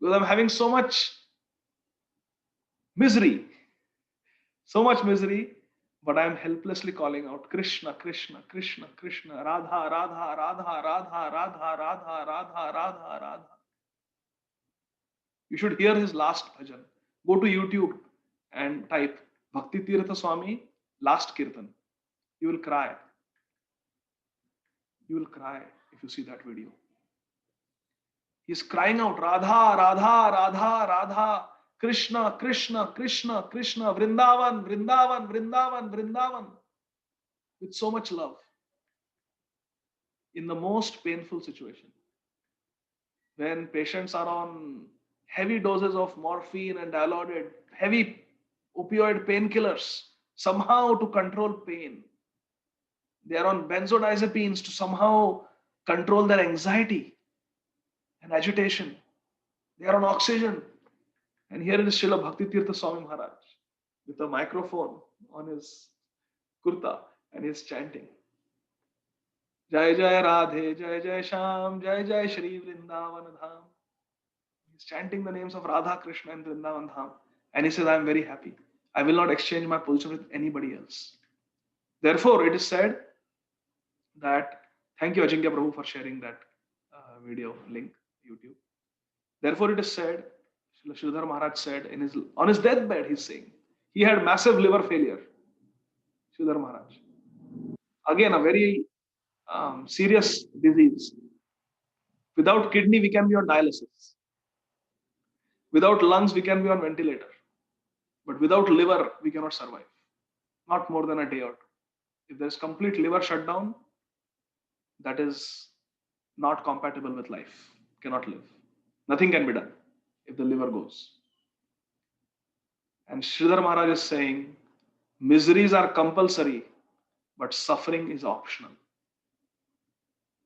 Because I'm having so much misery, but I'm helplessly calling out, Krishna, Krishna, Krishna, Krishna, Radha, Radha, Radha, Radha, Radha, Radha, Radha, Radha, Radha. You should hear his last bhajan. Go to YouTube and type Bhakti Tirtha Swami last kirtan. You will cry. You will cry if you see that video. He's crying out, Radha, Radha, Radha, Radha, Krishna, Krishna, Krishna, Krishna, Vrindavan, Vrindavan, Vrindavan, Vrindavan. With so much love. In the most painful situation. When patients are on heavy doses of morphine and dilaudid, heavy opioid painkillers, somehow to control pain. They are on benzodiazepines to somehow control their anxiety and agitation. They are on oxygen. And here is Srila Bhakti Tirtha Swami Maharaj with a microphone on his kurta and he's chanting. Jai Jai Radhe, Jai Jai Sham, Jai Jai Shri Vrindavan Dham. He's chanting the names of Radha, Krishna and Vrindavan Dham. And he says, I am very happy. I will not exchange my position with anybody else. Therefore, it is said that, thank you Ajinkya Prabhu for sharing that video link, YouTube. Therefore, it is said, Sridhar Maharaj said, on his deathbed, he's saying, he had massive liver failure. Sridhar Maharaj. Again, a very serious disease. Without kidney, we can be on dialysis. Without lungs, we can be on ventilator. But without liver, we cannot survive. Not more than a day or two. If there is complete liver shutdown, that is not compatible with life. Cannot live. Nothing can be done if the liver goes. And Sridhar Maharaj is saying, miseries are compulsory, but suffering is optional.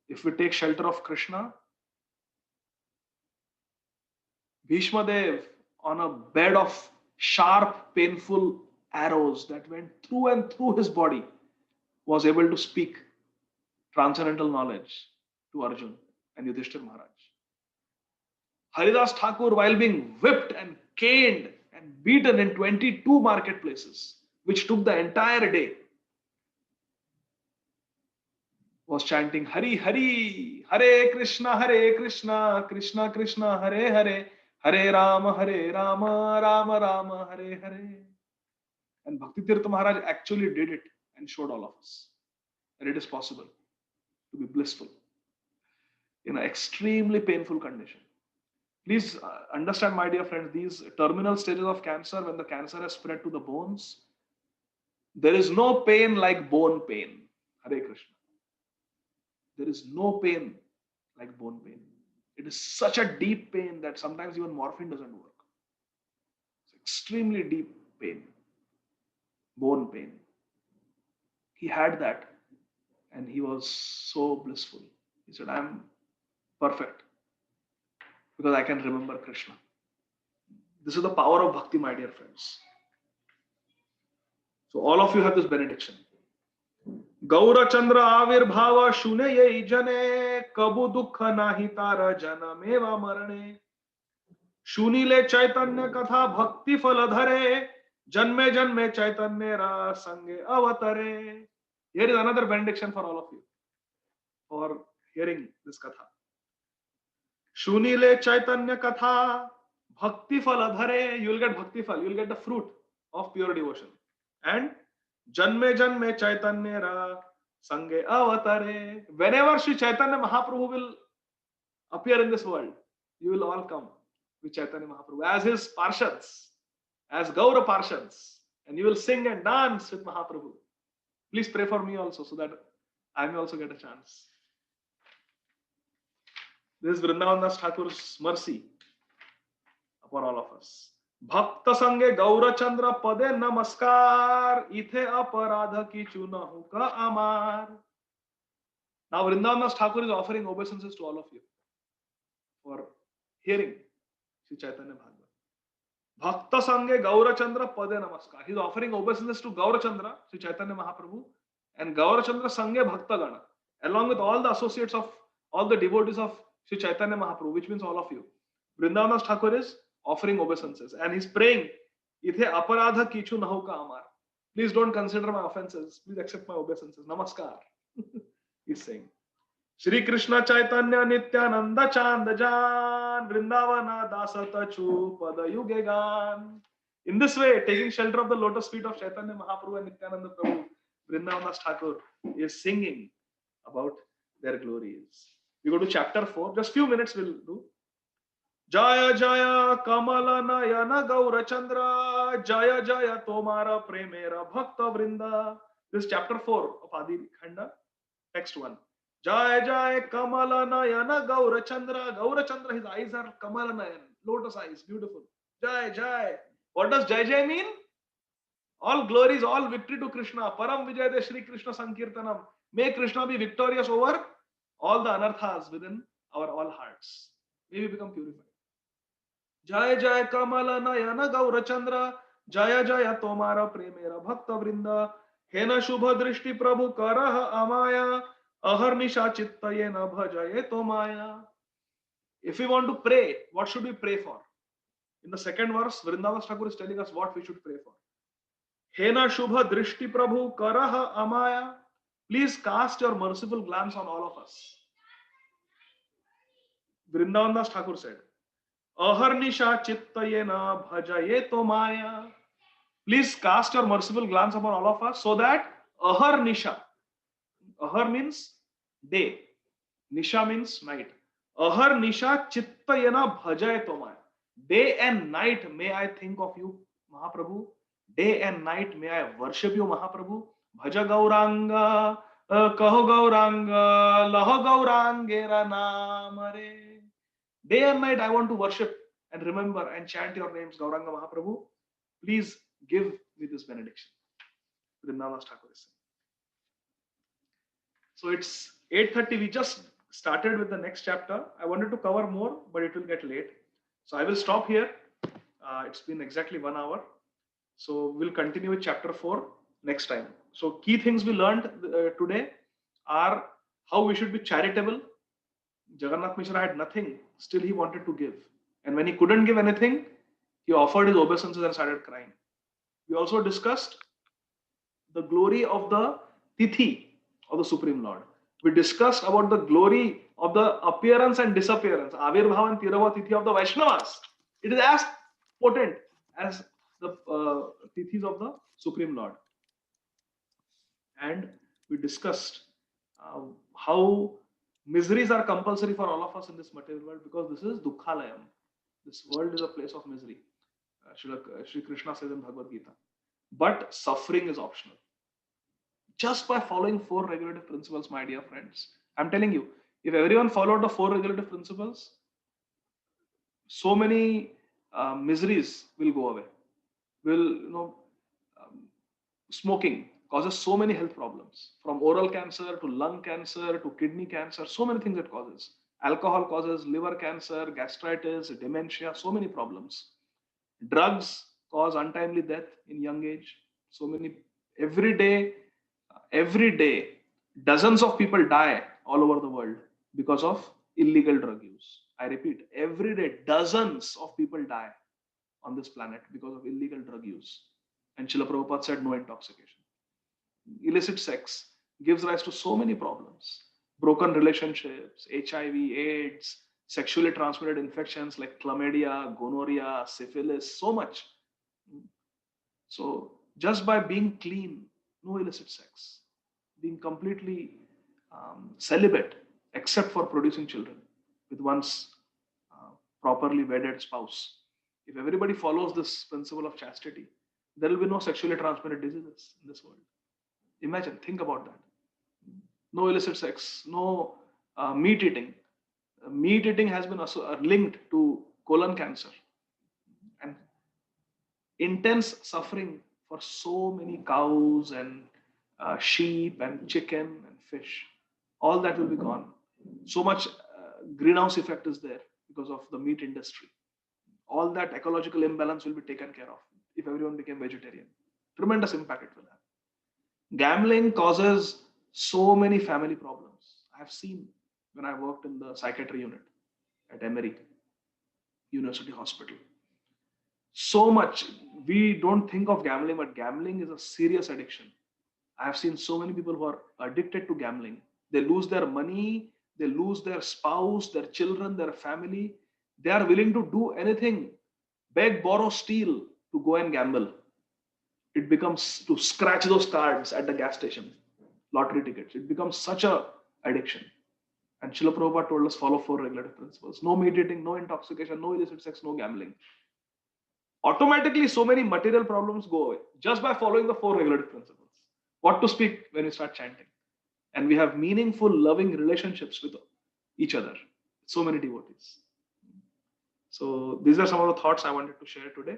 If we take shelter of Krishna, Bhishma Dev on a bed of sharp, painful arrows that went through and through his body was able to speak transcendental knowledge to Arjun and Yudhishthir Maharaj. Haridas Thakur, while being whipped and caned and beaten in 22 marketplaces, which took the entire day, was chanting Hari Hari, Hare Krishna, Krishna Krishna, Hare Hare, Hare Rama, Rama Rama, Hare Hare. And Bhakti Tirtha Maharaj actually did it and showed all of us that it is possible to be blissful in an extremely painful condition. Please understand, my dear friends, these terminal stages of cancer, when the cancer has spread to the bones, there is no pain like bone pain. Hare Krishna. There is no pain like bone pain. It is such a deep pain that sometimes even morphine doesn't work. It's extremely deep pain. Bone pain. He had that and he was so blissful. He said, I'm perfect because I can remember Krishna. This is the power of bhakti, my dear friends. So all of you have this benediction. Gaura Chandra Avirbhava Shune Ye Jane Kabu Dukha Nahi Tara Janameva Marane Shunile Chaitanya Katha Bhakti Faladhare Janme Janme Chaitanya Ra Sange Avatare. Here is another benediction for all of you for hearing this katha. Shunile Chaitanya Katha Bhakti Faladhare. You will get Bhakti Fal, you will get the fruit of pure devotion. And Janme Janme Chaitanya Ra Sange Avatare. Whenever Sri Chaitanya Mahaprabhu will appear in this world, you will all come with Chaitanya Mahaprabhu as his Parshads, as Gaura Parshads, and you will sing and dance with Mahaprabhu. Please pray for me also so that I may also get a chance. This is Vrindavan Das Thakur's mercy upon all of us. Bhakta Sange Gaura Chandra Pade Namaskar Ithe Aparadha Kichu Nahu Ka Amar. Now Vrindavan Das Thakur is offering obeisances to all of you for hearing Sri Chaitanya Bhagavad. Bhakta Sange Gaura Chandra Pade Namaskar. He is offering obeisances to Gaura Chandra, Sri Chaitanya Mahaprabhu, and Gaura Chandra Sange Bhakta Gana, along with all the associates of all the devotees of Sri Chaitanya Mahaprabhu, which means all of you. Vrindavan Das Thakur is offering obeisances and he's praying, Ithe aparadha kichu nahu ka amar. Please don't consider my offenses. Please accept my obeisances. Namaskar. He's saying. Shri Krishna Chaitanya Nityananda Chandajan Vrindavana Dasata Chu Pada Yugegan. In this way, taking shelter of the lotus feet of Chaitanya Mahaprabhu and Nityananda Prabhu, Vrindavan Das Thakur is singing about their glories. We go to chapter 4. Just few minutes we'll do. Jaya Jaya Kamala Nayana Gaura Chandra Jaya Jaya Tomara Premera Bhakta Vrinda. This is chapter 4 of Adi Khanda, text 1. Jaya Jaya Kamala Nayana Gaura Chandra. Gaura Chandra, his eyes are Kamala Nayan, lotus eyes, beautiful. Jai Jai. What does Jai Jai mean? All glories, all victory to Krishna. Param Vijayade Shri Krishna Sankirtanam. May Krishna be victorious over all the anarthas within our all hearts. May we become purified. Jaya Jaya Kamala Nayana Gaura Chandra Jaya Jaya Tomara Premera Bhakta Vrinda Hena Shubha Drishti Prabhu Karaha Amaya Aharnisha Chittayena Bhajaye Tomaya. If we want to pray, what should we pray for? In the second verse, Vrindavan Thakur is telling us what we should pray for. Hena Shubha Drishti Prabhu Karaha Amaya. Please cast your merciful glance on all of us. Vrindavan Das Thakur said, Aharnisha Chittayena Bhajaye Tomaya. Please cast your merciful glance upon all of us so that Aharnisha. Ahar means day. Nisha means night. Aharnisha Chittayena Bhajaye Tomaya. Day and night may I think of you, Mahaprabhu. Day and night may I worship you, Mahaprabhu. Bhaja Gauranga, Kaho Gauranga, Laho Gaurangera Namare. Day and night I want to worship and remember and chant your names, Gauranga Mahaprabhu. Please give me this benediction. Vrindavan Thakur is saying. So it's 8:30. We just started with the next chapter. I wanted to cover more, but it will get late. So I will stop here. It's been exactly 1 hour. So we'll continue with chapter 4 next time. So key things we learned today are how we should be charitable. Jagannath Mishra had nothing, still he wanted to give. And when he couldn't give anything, he offered his obeisances and started crying. We also discussed the glory of the Tithi of the Supreme Lord. We discussed about the glory of the appearance and disappearance, Avirbhav and Tirava Tithi of the Vaishnavas. It is as potent as the Tithis of the Supreme Lord. And we discussed how miseries are compulsory for all of us in this material world, because this is Dukkhalayam. This world is a place of misery. Shri Krishna says in Bhagavad Gita. But suffering is optional. Just by following 4 regulative principles, my dear friends, I'm telling you, if everyone followed the 4 regulative principles, so many miseries will go away. Smoking causes so many health problems, from oral cancer to lung cancer to kidney cancer, so many things it causes. Alcohol causes liver cancer, gastritis, dementia, so many problems. Drugs cause untimely death in young age. So many, every day, dozens of people die all over the world because of illegal drug use. I repeat, every day, dozens of people die on this planet because of illegal drug use. And Srila Prabhupada said no intoxication. Illicit sex gives rise to so many problems. Broken relationships, HIV, AIDS, sexually transmitted infections like chlamydia, gonorrhea, syphilis, so much. So just by being clean, no illicit sex, being completely celibate, except for producing children with one's properly wedded spouse. If everybody follows this principle of chastity, there will be no sexually transmitted diseases in this world. Imagine, think about that. No illicit sex, no meat eating. Meat eating has been also linked to colon cancer and intense suffering for so many cows and sheep and chicken and fish. All that will be gone. So much greenhouse effect is there because of the meat industry. All that ecological imbalance will be taken care of if everyone became vegetarian. Tremendous impact it will have. Gambling causes so many family problems. I have seen when I worked in the psychiatry unit at Emory University Hospital. So much, we don't think of gambling, but gambling is a serious addiction. I have seen so many people who are addicted to gambling. They lose their money, they lose their spouse, their children, their family. They are willing to do anything, beg, borrow, steal to go and gamble. It becomes to scratch those cards at the gas station, lottery tickets. It becomes such a addiction. And Srila Prabhupada told us follow 4 regulative principles. No meat eating, no intoxication, no illicit sex, no gambling. Automatically, so many material problems go away just by following the 4 regulative principles. What to speak when you start chanting. And we have meaningful, loving relationships with each other. So many devotees. So these are some of the thoughts I wanted to share today.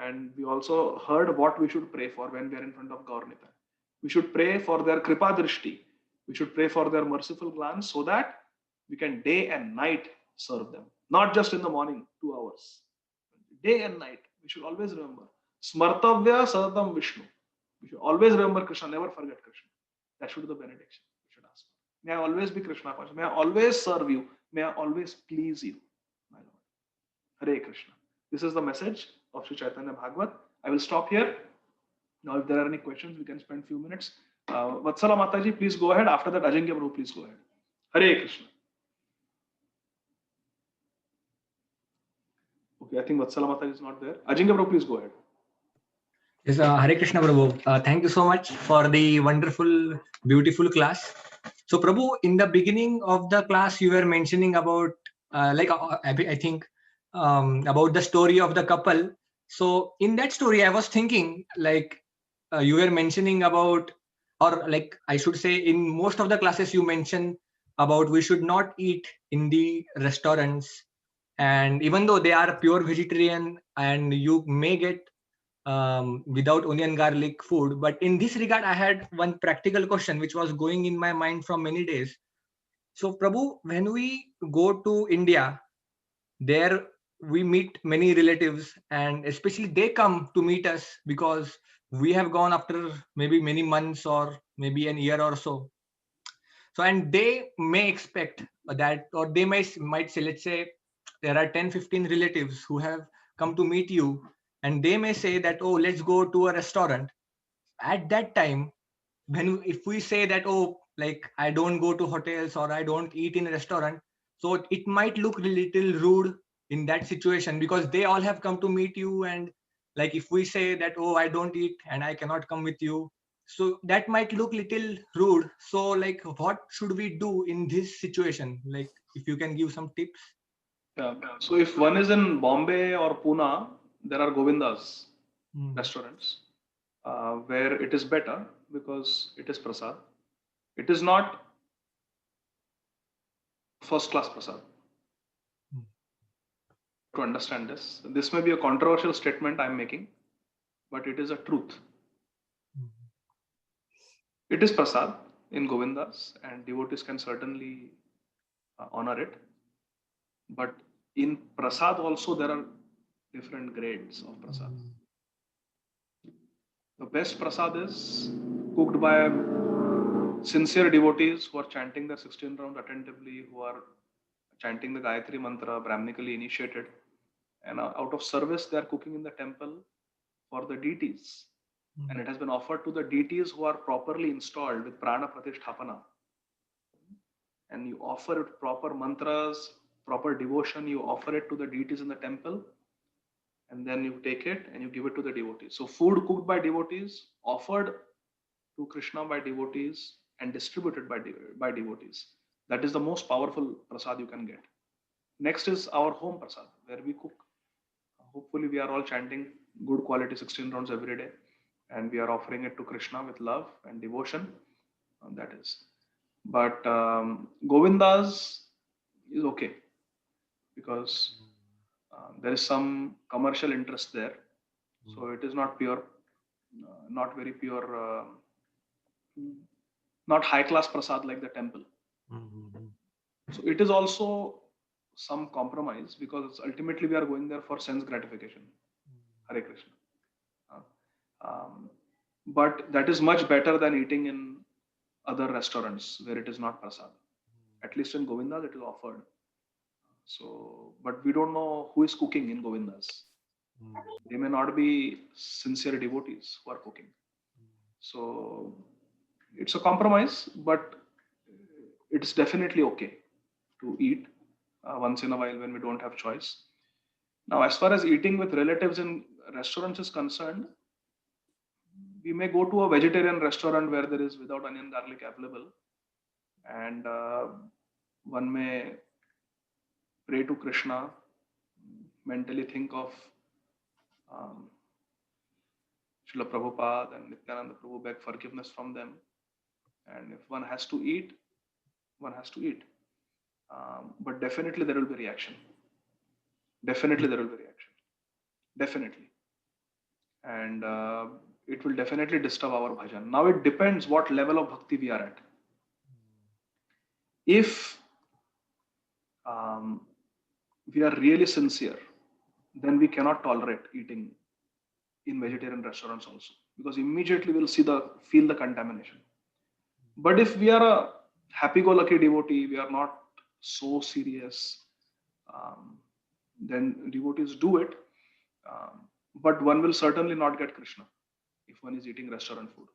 And we also heard what we should pray for when we are in front of Gaur-Nitai. We should pray for their Kripa Drishti. We should pray for their merciful glance so that we can day and night serve them. Not just in the morning, 2 hours. Day and night, we should always remember. Smartavya Sadatam Vishnu. We should always remember Krishna, never forget Krishna. That should be the benediction we should ask. May I always be Krishna conscious. May I always serve you. May I always please you, my Lord. Hare Krishna. This is the message of Sri Chaitanya Bhagavat. I will stop here. Now, if there are any questions, we can spend a few minutes. Vatsala Mataji, please go ahead. After that, Ajinkya Prabhu, please go ahead. Hare Krishna. Okay, I think Vatsala Mataji is not there. Ajinkya Prabhu, please go ahead. Yes, Hare Krishna Prabhu. Thank you so much for the wonderful, beautiful class. So Prabhu, in the beginning of the class, you were mentioning about, I think, about the story of the couple. So in that story, I was thinking, you were mentioning about, or like I should say, in most of the classes, you mention about we should not eat in the restaurants. And even though they are pure vegetarian and you may get without onion garlic food, but in this regard I had one practical question which was going in my mind from many days. So Prabhu, when we go to India, there we meet many relatives, and especially they come to meet us because we have gone after maybe many months or maybe an year or so. So, and they may expect that, or they might say, let's say there are 10-15 relatives who have come to meet you, and they may say that, oh, let's go to a restaurant. At that time, when if we say that, oh, like I don't go to hotels or I don't eat in a restaurant, so it might look a little rude in that situation, because they all have come to meet you. And like if we say that, oh, I don't eat and I cannot come with you, so that might look little rude. So like what should we do in this situation? Like if you can give some tips. Yeah. So if one is in Bombay or Pune, there are Govindas restaurants where it is better because it is prasad. It is not first class prasad. To understand this may be a controversial statement I'm making, but it is a truth. It is prasad in Govindas, and devotees can certainly honor it. But in prasad also there are different grades of prasad. The best prasad is cooked by sincere devotees who are chanting their 16 rounds attentively, who are chanting the Gayatri mantra, brahmanically initiated, and out of service they are cooking in the temple for the deities. And it has been offered to the deities who are properly installed with prana pratisthapana. And you offer it proper mantras, proper devotion, you offer it to the deities in the temple, and then you take it and you give it to the devotees. So food cooked by devotees, offered to Krishna by devotees, and distributed by devotees. That is the most powerful prasad you can get. Next is our home prasad, where we cook. Hopefully we are all chanting good quality 16 rounds every day, and we are offering it to Krishna with love and devotion. That is. But Govindas is okay because there is some commercial interest there. So it is not pure, not very pure, not high class prasad like the temple. So it is also some compromise because ultimately we are going there for sense gratification. Hare Krishna. But that is much better than eating in other restaurants where it is not prasad. At least in Govindas it is offered. So, but we don't know who is cooking in Govindas. They may not be sincere devotees who are cooking. So it's a compromise, but it's definitely okay to eat once in a while when we don't have choice. Now, as far as eating with relatives in restaurants is concerned, we may go to a vegetarian restaurant where there is without onion garlic available, and one may pray to Krishna, mentally think of Srila Prabhupada and Nityananda Prabhu, beg forgiveness from them. And if one has to eat, one has to eat. But definitely there will be reaction. Definitely there will be reaction. Definitely. And it will definitely disturb our bhajan. Now it depends what level of bhakti we are at. If we are really sincere, then we cannot tolerate eating in vegetarian restaurants also, because immediately we'll feel the contamination. But if we are a happy-go-lucky devotee, we are not so serious, then devotees do it. But one will certainly not get Krishna if one is eating restaurant food.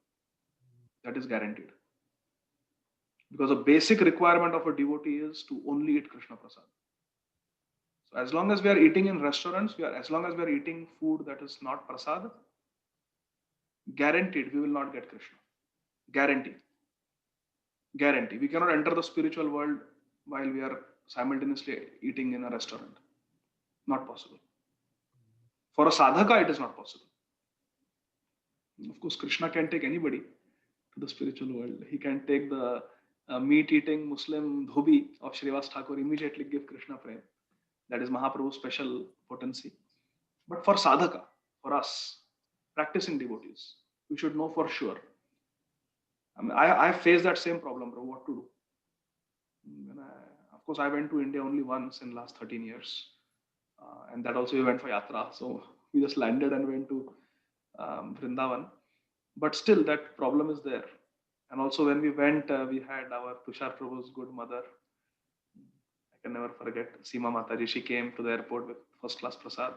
That is guaranteed. Because a basic requirement of a devotee is to only eat Krishna prasad. So as long as we are eating in restaurants, as long as we are eating food that is not prasad, guaranteed we will not get Krishna. Guarantee. Guarantee. We cannot enter the spiritual world while we are simultaneously eating in a restaurant. Not possible. For a sadhaka, it is not possible. Of course, Krishna can take anybody to the spiritual world. He can take the meat-eating Muslim dhobi of Srivas Thakur, immediately give Krishna prem. That is Mahaprabhu's special potency. But for sadhaka, for us, practicing devotees, we should know for sure. I mean, I faced that same problem, bro. What to do? Of course, I went to India only once in the last 13 years. And that also we went for yatra. So we just landed and went to Vrindavan. But still, that problem is there. And also when we went, we had our Tushar Prabhu's good mother. I can never forget Seema Mataji. She came to the airport with first class prasad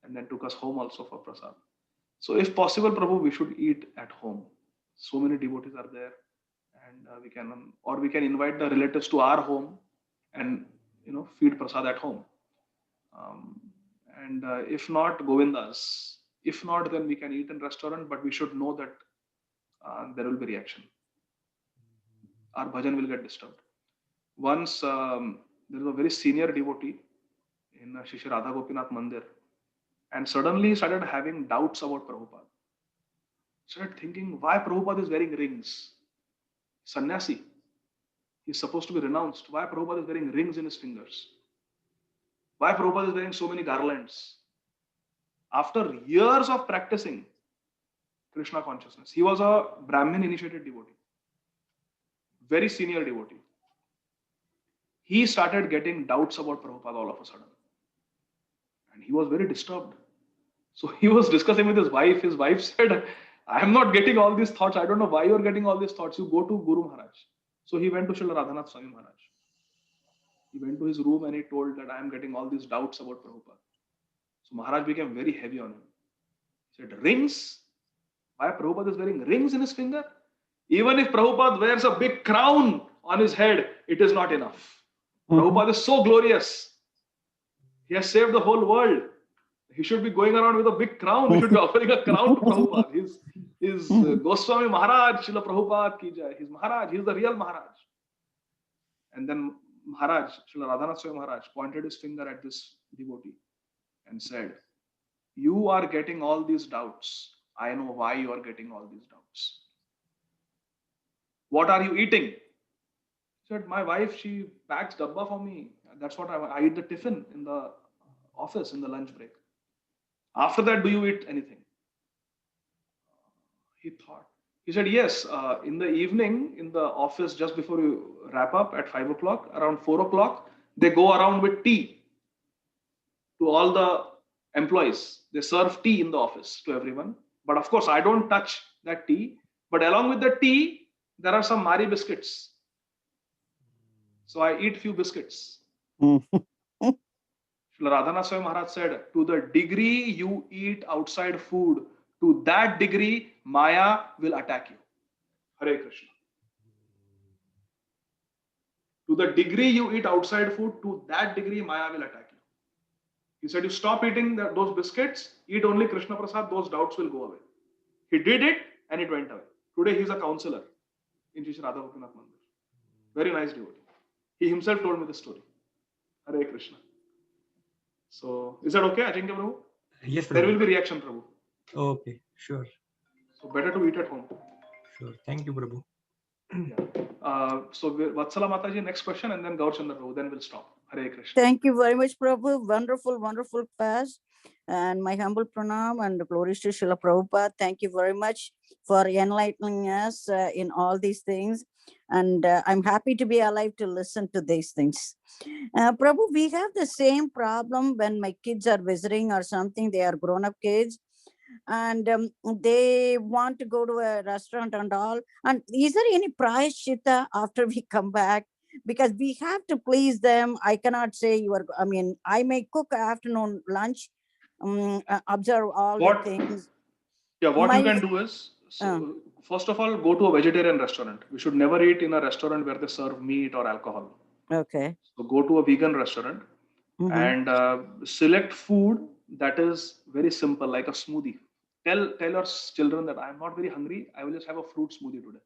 and then took us home also for prasad. So if possible, Prabhu, we should eat at home. So many devotees are there, and we can invite the relatives to our home, and feed prasad at home. Um, and if not, Govindas. If not, then we can eat in restaurant, but we should know that there will be reaction. Our bhajan will get disturbed. Once there was a very senior devotee in Shri Radha Gopinath Mandir, and suddenly he started having doubts about Prabhupada. Started thinking why Prabhupada is wearing rings. Sannyasi. He's supposed to be renounced. Why Prabhupada is wearing rings in his fingers? Why Prabhupada is wearing so many garlands? After years of practicing Krishna consciousness, he was a Brahmin initiated devotee, very senior devotee. He started getting doubts about Prabhupada all of a sudden. And he was very disturbed. So he was discussing with his wife. His wife said, I am not getting all these thoughts. I don't know why you are getting all these thoughts. You go to Guru Maharaj. So he went to Srila Radhanath Swami Maharaj. He went to his room and he told that I am getting all these doubts about Prabhupada. So Maharaj became very heavy on him. He said, rings? Why Prabhupada is wearing rings in his finger? Even if Prabhupada wears a big crown on his head, it is not enough. Prabhupada is so glorious. He has saved the whole world. He should be going around with a big crown. We should be offering a crown to Prabhupada. He's Goswami Maharaj, Srila Prabhupada ki jai. He's Maharaj. He's the real Maharaj. And then Maharaj, Srila Radhanath Swami Maharaj, pointed his finger at this devotee and said, you are getting all these doubts. I know why you are getting all these doubts. What are you eating? He said, my wife, she packs dabba for me. That's what I eat the tiffin in the office in the lunch break. After that, do you eat anything? He thought. He said, yes, in the evening, in the office, just before you wrap up at 5 o'clock, around 4 o'clock, they go around with tea to all the employees. They serve tea in the office to everyone. But of course, I don't touch that tea. But along with the tea, there are some Mari biscuits. So I eat few biscuits. Srila Radhanath Swami Maharaj said, to the degree you eat outside food, to that degree Maya will attack you. Hare Krishna. To the degree you eat outside food, to that degree Maya will attack you. He said, you stop eating those biscuits, eat only Krishna Prasad, those doubts will go away. He did it and it went away. Today he is a counselor in Shri Radha Gopinath Mandir. Very nice devotee. He himself told me the story. Hare Krishna. So, is that okay, Ajinkya Prabhu? Yes, Prabhu. There will be reaction, Prabhu. Okay, sure. So, better to eat at home. Sure. Thank you, Prabhu. Yeah. So, Vatsala Mataji, next question, and then Gaur Chandra Prabhu. Then we'll stop. Hare Krishna. Thank you very much, Prabhu. Wonderful, wonderful class. And my humble pranam and glories to Srila Prabhupada. Thank you very much for enlightening us in all these things. And I'm happy to be alive to listen to these things. Prabhu, we have the same problem when my kids are visiting or something. They are grown-up kids. And they want to go to a restaurant and all. And is there any prayashchitta after we come back? Because we have to please them. I cannot say I may cook afternoon lunch, observe all the things. Yeah, what you can do is, first of all, go to a vegetarian restaurant. We should never eat in a restaurant where they serve meat or alcohol. Okay. So go to a vegan restaurant and select food that is very simple, like a smoothie. Tell your children that I am not very hungry. I will just have a fruit smoothie today.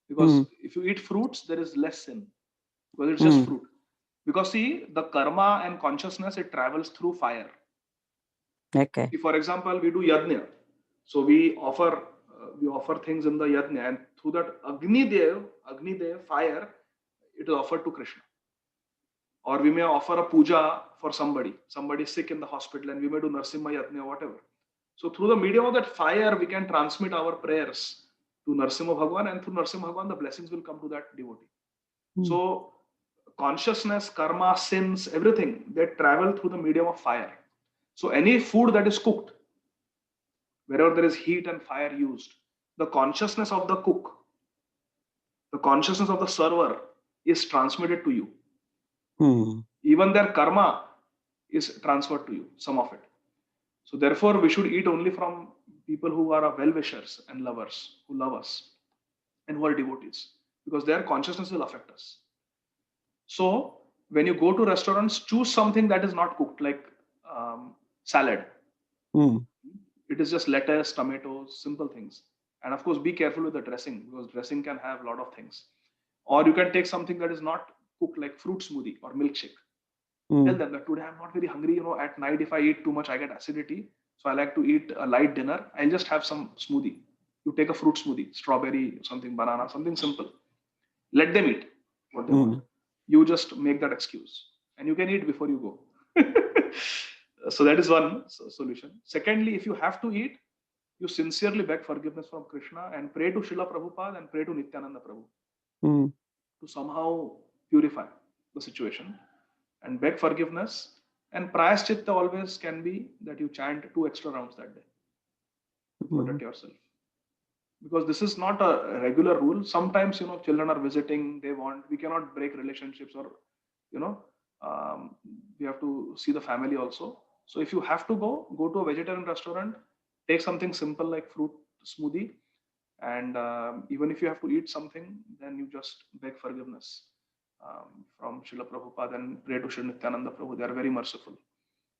Because if you eat fruits, there is less sin. Because it's just fruit. Because see, the karma and consciousness, it travels through fire. Okay. If, for example, we do yajna, so we offer things in the yajna, and through that Agni Dev, fire, it is offered to Krishna. Or we may offer a puja for somebody sick in the hospital, and we may do Narsimha yajna or whatever. So through the medium of that fire, we can transmit our prayers to Narsimha Bhagwan, and through Narsimha Bhagwan, the blessings will come to that devotee. So consciousness, karma, sins, everything, they travel through the medium of fire. So any food that is cooked, wherever there is heat and fire used, the consciousness of the cook consciousness of the server is transmitted to you. Hmm. Even their karma is transferred to you, some of it. So therefore, we should eat only from people who are well-wishers and lovers, who love us and who are devotees, because their consciousness will affect us. So when you go to restaurants, choose something that is not cooked, like salad. Hmm. It is just lettuce, tomatoes, simple things. And of course, be careful with the dressing, because dressing can have a lot of things. Or you can take something that is not cooked, like fruit smoothie or milkshake. Hmm. Tell them that today I'm not very hungry. At night, if I eat too much, I get acidity. So I like to eat a light dinner. I'll just have some smoothie. You take a fruit smoothie, strawberry, something, banana, something simple. Let them eat what they want. You just make that excuse, and you can eat before you go. So that is one solution. Secondly, if you have to eat, you sincerely beg forgiveness from Krishna and pray to Srila Prabhupada and pray to Nityananda Prabhu to somehow purify the situation and beg forgiveness. And prayaschitta always can be that you chant 2 extra rounds that day to protect yourself. Because this is not a regular rule. Sometimes, children are visiting, we cannot break relationships, or, we have to see the family also. So if you have to go to a vegetarian restaurant, take something simple like fruit smoothie. And even if you have to eat something, then you just beg forgiveness from Srila Prabhupada and pray to Sri Nityananda Prabhu. They are very merciful.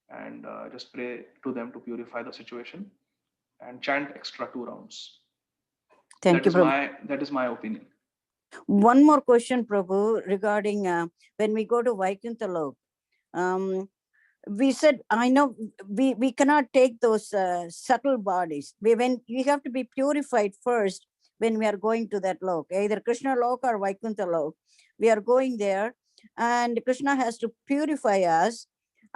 And just pray to them to purify the situation and chant extra 2 rounds. Thank you, Prabhu. That is my opinion. One more question, Prabhu, regarding when we go to Vaikuntha Lok. We said, I know we cannot take those subtle bodies. We have to be purified first when we are going to that lok, either Krishna lok or Vaikuntha lok. We are going there, and Krishna has to purify us.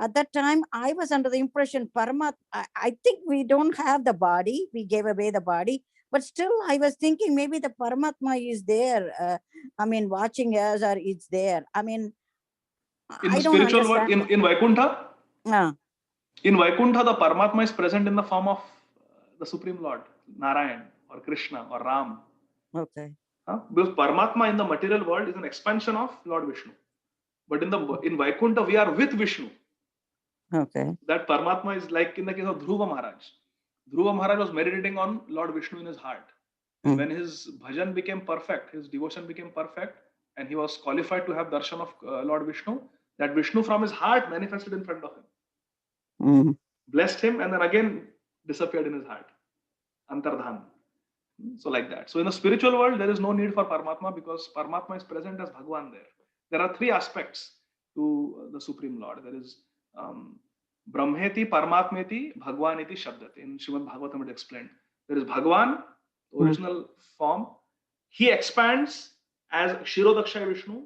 At that time, I was under the impression I think we don't have the body. We gave away the body. But still, I was thinking maybe the Paramatma is there. Watching us, or it's there. In I the don't spiritual world, understand. in Vaikuntha, Yeah. In Vaikuntha, the Paramatma is present in the form of the Supreme Lord, Narayan or Krishna or Ram. Okay. Because Paramatma in the material world is an expansion of Lord Vishnu. But in Vaikuntha, we are with Vishnu. Okay. That Paramatma is like in the case of Dhruva Maharaj. Dhruva Maharaj was meditating on Lord Vishnu in his heart. And when his bhajan became perfect, his devotion became perfect, and he was qualified to have darshan of Lord Vishnu, that Vishnu from his heart manifested in front of him. Blessed him, and then again disappeared in his heart. Antardhan. So like that. So in the spiritual world, there is no need for Paramatma, because Paramatma is present as Bhagwan there. There are 3 aspects to the Supreme Lord. There is Brahmeti, Paramatmeti, Bhagwaniti, Shabdati. In Srimad Bhagavatam it explained. There is Bhagwan, original form. He expands as Shirodakshay Vishnu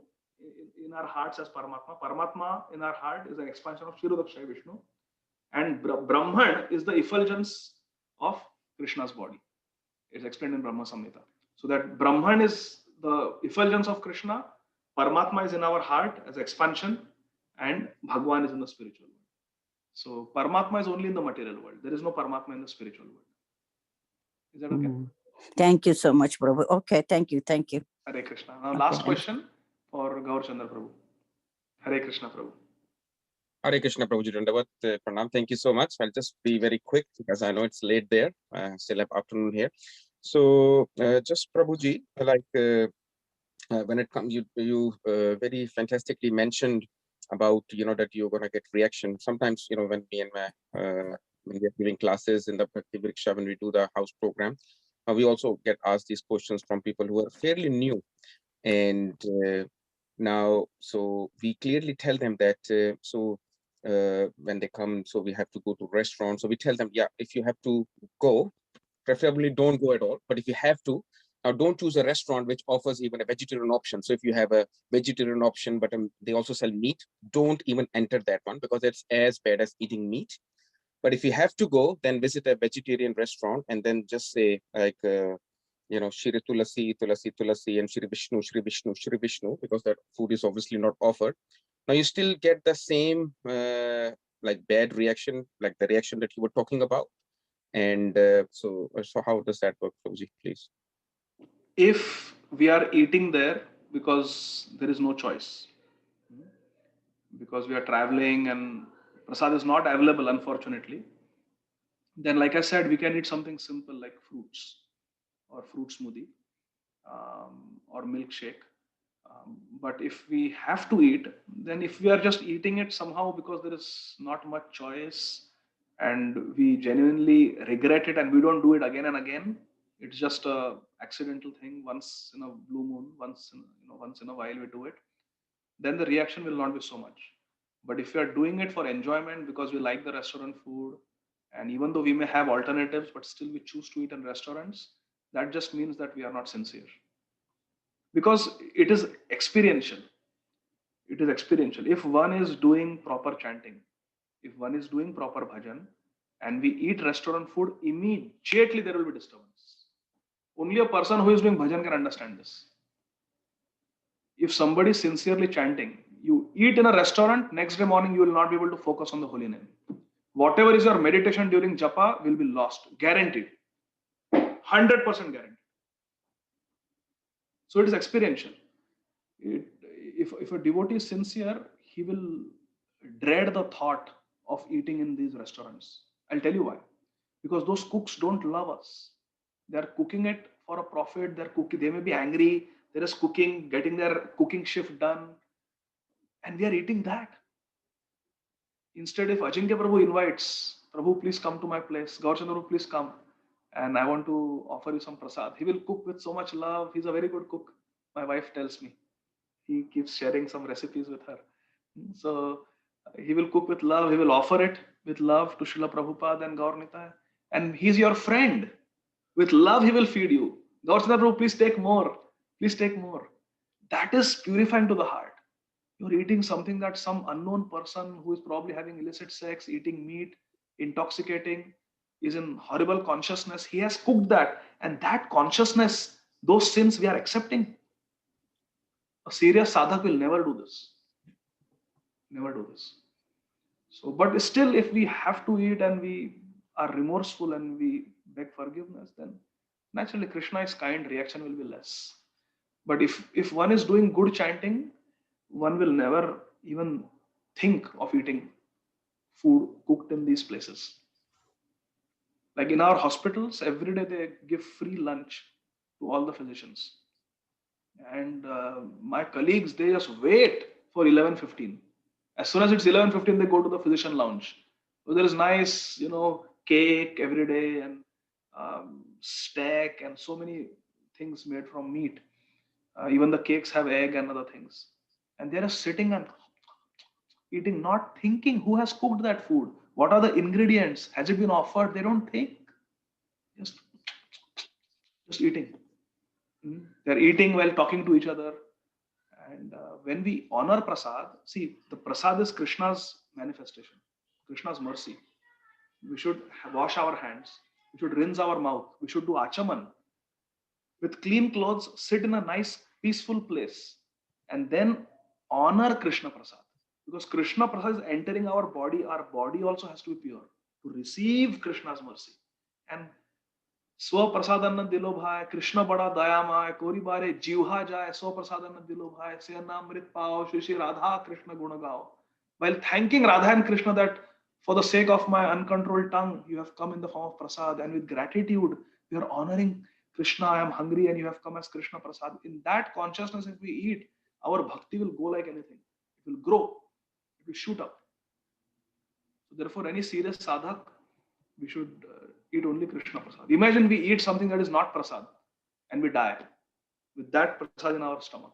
in our hearts as Paramatma. Paramatma in our heart is an expansion of Shirodakshay Vishnu. And Brahman is the effulgence of Krishna's body. It's explained in Brahma Samhita. So that Brahman is the effulgence of Krishna, Paramatma is in our heart as expansion, and Bhagwan is in the spiritual world. So Paramatma is only in the material world. There is no Paramatma in the spiritual world. Is that okay? Thank you so much, Prabhu. Okay, thank you. Hare Krishna. Now last question for Gaur Chandra Prabhu. Hare Krishna Prabhu. Hare Krishna Prabhuji Dandavat Pranam. Thank you so much. I'll just be very quick because I know it's late there. Still have afternoon here. So just Prabhuji, like when it comes, you very fantastically mentioned about, that you're going to get reaction. Sometimes, when me and when we are giving classes in the Bhakti Vriksha, when we do the house program, we also get asked these questions from people who are fairly new. And now, so we clearly tell them that, when they come, so we have to go to restaurants. So we tell them, yeah, if you have to go, preferably don't go at all. But if you have to, now don't choose a restaurant which offers even a vegetarian option. So if you have a vegetarian option, but they also sell meat, don't even enter that one, because it's as bad as eating meat. But if you have to go, then visit a vegetarian restaurant and then just say like, Shri Tulasi, Tulasi, Tulasi, and Shri Vishnu, Shri Vishnu, Shri Vishnu, because that food is obviously not offered. Now you still get the same like bad reaction, like the reaction that you were talking about. And so how does that work, Prabhuji, please? If we are eating there because there is no choice, because we are traveling and prasad is not available, unfortunately, then like I said, we can eat something simple like fruits or fruit smoothie, or milkshake. But if we have to eat, then if we are just eating it somehow because there is not much choice and we genuinely regret it and we don't do it again and again, it's just a accidental thing once in a blue moon, once in a while we do it, then the reaction will not be so much. But if we are doing it for enjoyment because we like the restaurant food, and even though we may have alternatives, but still we choose to eat in restaurants, that just means that we are not sincere. Because it is experiential. It is experiential. If one is doing proper chanting, if one is doing proper bhajan, and we eat restaurant food, immediately there will be disturbance. Only a person who is doing bhajan can understand this. If somebody is sincerely chanting, you eat in a restaurant, next day morning you will not be able to focus on the holy name. Whatever is your meditation during japa will be lost, guaranteed, 100% guaranteed. So it is experiential. If a devotee is sincere, he will dread the thought of eating in these restaurants. I'll tell you why. Because those cooks don't love us. They are cooking it for a profit. They may be angry. There is cooking, getting their cooking shift done, and we are eating that. Instead, if Ajinkya Prabhu invites, Prabhu, please come to my place. Gaurchandra Prabhu, please come. And I want to offer you some prasad. He will cook with so much love. He's a very good cook. My wife tells me. He keeps sharing some recipes with her. So he will cook with love. He will offer it with love to Srila Prabhupada and Gaur Nitai. And he's your friend. With love, he will feed you. Gaurchandra Prabhu, please take more. Please take more. That is purifying to the heart. You're eating something that some unknown person who is probably having illicit sex, eating meat, intoxicating, is in horrible consciousness. He has cooked that. And that consciousness, those sins we are accepting. A serious sadhak will never do this. Never do this. So, but still, if we have to eat and we are remorseful and we beg forgiveness, then naturally Krishna is kind, reaction will be less. But if one is doing good chanting, one will never even think of eating food cooked in these places. Like in our hospitals, every day they give free lunch to all the physicians. And my colleagues, they just wait for 11:15. As soon as it's 11:15, they go to the physician lounge. So there is nice, cake every day and steak and so many things made from meat. Even the cakes have egg and other things. And they're sitting and eating, not thinking who has cooked that food. What are the ingredients? Has it been offered? They don't think. Just eating. They're eating while talking to each other. And when we honor prasad, see, the prasad is Krishna's manifestation, Krishna's mercy. We should wash our hands. We should rinse our mouth. We should do achaman. With clean clothes, sit in a nice, peaceful place, and then honor Krishna prasad. Because Krishna prasad is entering our body also has to be pure to receive Krishna's mercy. And Swa prasadanna dilo bhai, Krishna bada dayamay, kori bare jivha jai, swa prasadanna dilo bhai, se namrit pao, Shri Radha Krishna guna gao. While thanking Radha and Krishna that for the sake of my uncontrolled tongue, you have come in the form of prasad, and with gratitude, we are honoring Krishna. I am hungry and you have come as Krishna prasad. In that consciousness, if we eat, our bhakti will go like anything. It will grow. It will shoot up. So therefore, any serious sadhak, we should eat only Krishna prasad. Imagine we eat something that is not prasad and we die with that prasad in our stomach.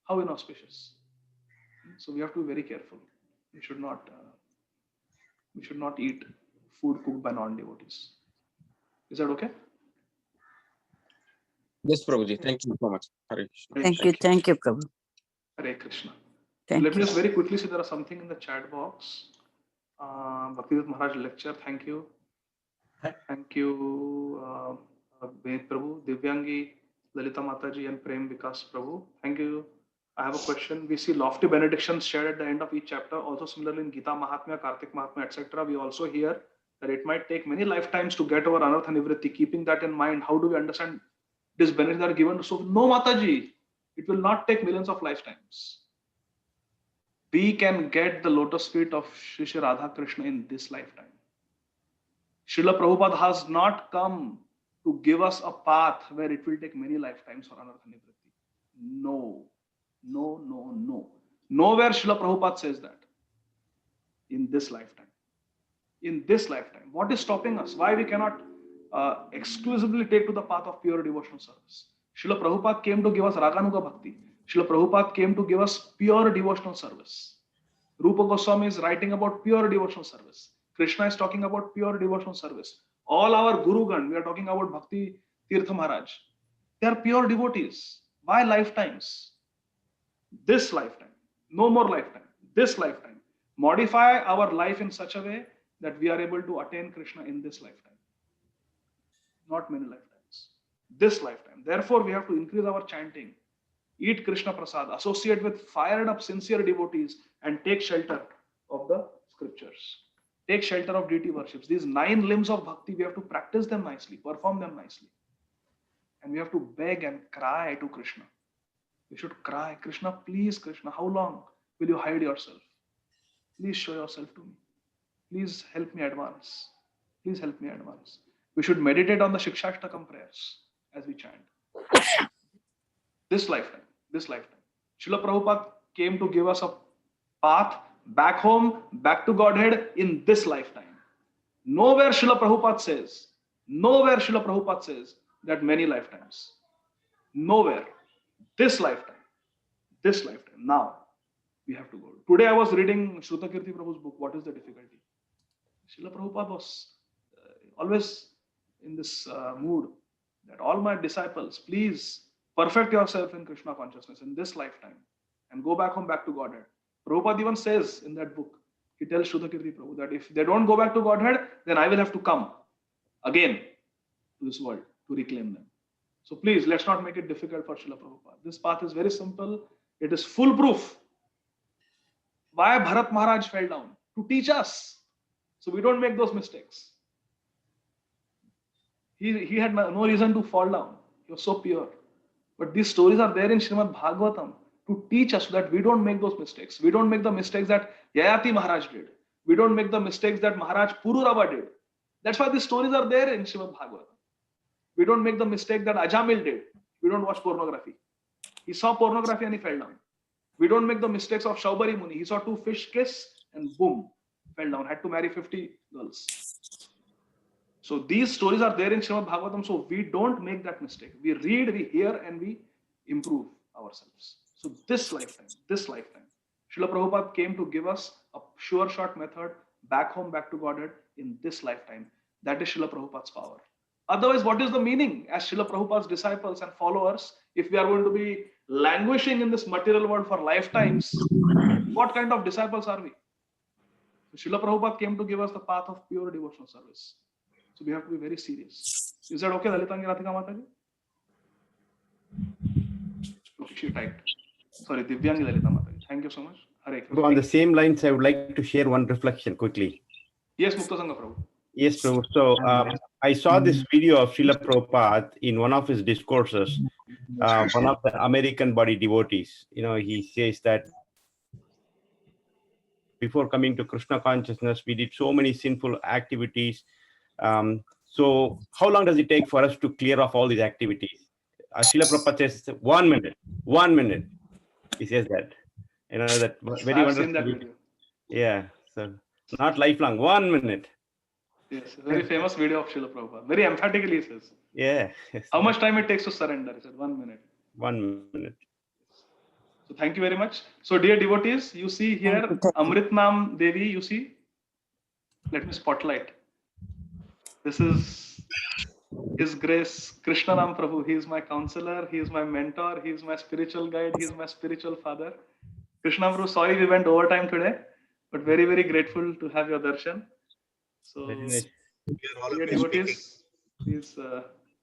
How inauspicious. So we have to be very careful. We should not eat food cooked by non-devotees. Is that okay? Yes, Prabhuji. Thank you so much. Hare Krishna. Thank you, Prabhu. Hare Krishna. Thank Let me you. just very quickly see there is something in the chat box. Bhaktivedanta Maharaj lecture. Thank you. Thank you, Ved Prabhu, Divyangi, Lalita Mataji, and Prem Vikas Prabhu. Thank you. I have a question. We see lofty benedictions shared at the end of each chapter. Also, similarly in Gita Mahatmya, Kartik Mahatmya, etc., we also hear that it might take many lifetimes to get over anartha nivritti. Keeping that in mind, how do we understand These benefits are given to so no Mataji. It will not take millions of lifetimes. We can get the lotus feet of Shri Shri Radha Krishna in this lifetime. Srila Prabhupada has not come to give us a path where it will take many lifetimes for Anartha Nivritti. No. Nowhere Srila Prabhupada says that. In this lifetime. In this lifetime. What is stopping us? Why we cannot exclusively take to the path of pure devotional service? Srila Prabhupada came to give us Raganuga Bhakti. Srila Prabhupada came to give us pure devotional service. Rupa Goswami is writing about pure devotional service. Krishna is talking about pure devotional service. All our Gurugan, we are talking about Bhakti Tirtha Maharaj. They are pure devotees. Why lifetimes? This lifetime. No more lifetime. This lifetime. Modify our life in such a way that we are able to attain Krishna in this lifetime. Not many lifetimes. This lifetime. Therefore, we have to increase our chanting. Eat Krishna Prasad. Associate with fired up, sincere devotees and take shelter of the scriptures. Take shelter of deity worships. These 9 limbs of bhakti, we have to practice them nicely, perform them nicely. And we have to beg and cry to Krishna. We should cry, Krishna, please, Krishna, how long will you hide yourself? Please show yourself to me. Please help me advance. Please help me advance. We should meditate on the Shikshashtakam prayers as we chant. This lifetime. Srila Prabhupada came to give us a path back home, back to Godhead in this lifetime. Nowhere Srila Prabhupada says that many lifetimes. Nowhere. This lifetime. Now we have to go. Today I was reading Shrutakirti Prabhu's book, What is the Difficulty? Srila Prabhupada was always in this mood that all my disciples, please perfect yourself in Krishna consciousness in this lifetime and go back home, back to Godhead. Prabhupada even says in that book, he tells Shrutakirti Prabhu that if they don't go back to Godhead, then I will have to come again to this world to reclaim them. So please, let's not make it difficult for Srila Prabhupada. This path is very simple. It is foolproof. Why Bharat Maharaj fell down? To teach us. So we don't make those mistakes. He had no reason to fall down. He was so pure. But these stories are there in Srimad Bhagavatam to teach us that we don't make those mistakes. We don't make the mistakes that Yayati Maharaj did. We don't make the mistakes that Maharaj Pururava did. That's why these stories are there in Srimad Bhagavatam. We don't make the mistake that Ajamil did. We don't watch pornography. He saw pornography and he fell down. We don't make the mistakes of Shaubari Muni. He saw 2 fish kiss and boom, fell down. Had to marry 50 girls. So these stories are there in Srimad Bhagavatam. So we don't make that mistake. We read, we hear, and we improve ourselves. So this lifetime, Srila Prabhupada came to give us a sure shot method back home, back to Godhead in this lifetime. That is Srila Prabhupada's power. Otherwise, what is the meaning as Srila Prabhupada's disciples and followers if we are going to be languishing in this material world for lifetimes? What kind of disciples are we? So Srila Prabhupada came to give us the path of pure devotional service. So we have to be very serious. Is that okay, Lalitangi Radhika Mataji? Okay, she typed. Sorry, Divyangi Lalita Mataji. Thank you so much. Hare Krishna. On the same lines, I would like to share one reflection quickly. Yes, Mukta Sangha Prabhu. Yes, Prabhu. So I saw this video of Srila Prabhupada in one of his discourses. One of the American body devotees, he says that before coming to Krishna consciousness, we did so many sinful activities. So how long does it take for us to clear off all these activities? Srila Prabhupada says 1 minute. 1 minute. He says that. That very I've seen wonderful. that video. Yeah. So not lifelong. 1 minute. Yes, very famous video of Srila Prabhupada. Very emphatically he says. Yeah. How much time it takes to surrender? He said 1 minute. 1 minute. So thank you very much. So dear devotees, you see here Amritnam Devi, you see. Let me spotlight. This is His Grace Krishnanam Prabhu. He is my counselor. He is my mentor. He is my spiritual guide. He is my spiritual father. Krishna Prabhu, sorry we went overtime today, but very, very grateful to have your darshan. So, dear devotees, please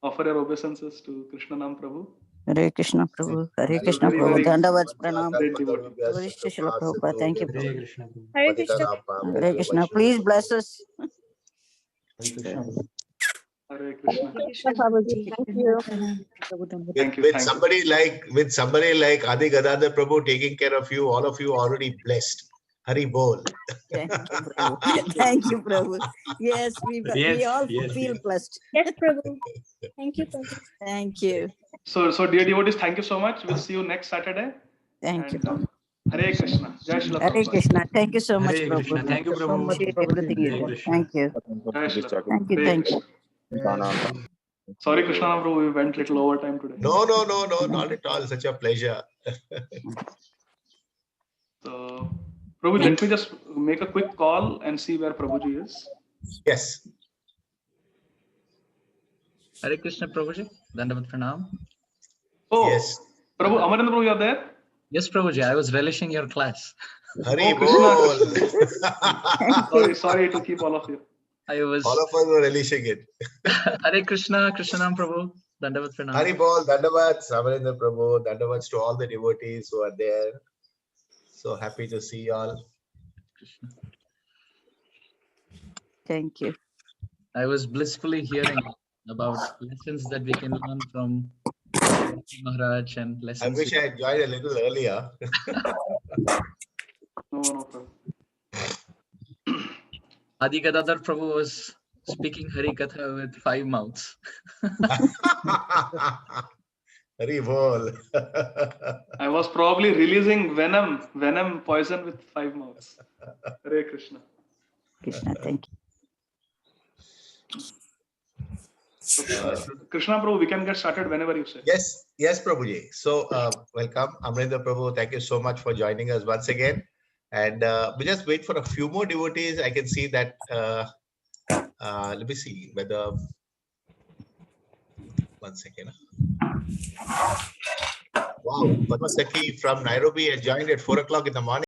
offer your obeisances to Krishnanam Prabhu. Hare Krishna Prabhu. Hare Krishna Prabhu. Dandavats Pranam. Glory to Srila Prabhupada. Thank you, Hare Prabhu. Krishna. Prabhu. Hare Krishna. Hare Krishna. Please bless us. Hare Krishna. Thank you. Thank you. With Thank somebody like Adi Gadadhar Prabhu taking care of you, all of you already blessed. Hari Bol. Thank you, Prabhu. Thank you, Prabhu. Yes, we Yes, all yes, feel yes. blessed. Yes, Prabhu. Thank you, Prabhu. Thank you. So dear devotees, thank you so much. We'll see you next Saturday. Thank you. And, Hare Krishna. Jai Srila Hare Prabhupada. Krishna. Thank you so much, Hare Krishna. Prabhu. Thank you, Prabhu. Appreciate everything you Hare did. Krishna. Thank you. Jai Srila. Thank you. Hare Thank you. Krishna. Sorry, Krishna Prabhu, we went little over time today. No, not at all. Such a pleasure. So, Prabhu, let me just make a quick call and see where Prabhuji is. Yes. Hare Krishna Prabhuji, Dandavat Pranam. Oh, Yes. Prabhu, Amarendra Prabhu, you're there? Yes, Prabhuji, I was relishing your class. Hari Oh, Krishna. Bol. Sorry to keep all of you. I was All of us were relishing it. Hare Krishna, Krishnanam Prabhu, Dandavat Pranam. Hari Bol, Dandavats, Amarendra Prabhu, Dandavats to all the devotees who are there. So happy to see you all. Thank you. I was blissfully hearing about lessons that we can learn from Maharaj and I lessons. wish I had joined a little earlier. No problem. Adi Gadadhar Prabhu was speaking Hari Katha with 5 mouths. Hari Bol. I was probably releasing venom poison with 5 mouths. Hare Krishna. Krishna, thank you. So, Krishna Prabhu, we can get started whenever you say. Yes, Prabhuji. So welcome, Amarendra Prabhu. Thank you so much for joining us once again. And we just wait for a few more devotees. I can see that. Let me see whether. 1 second. Wow, Padma Sakhi from Nairobi had joined at 4 o'clock in the morning.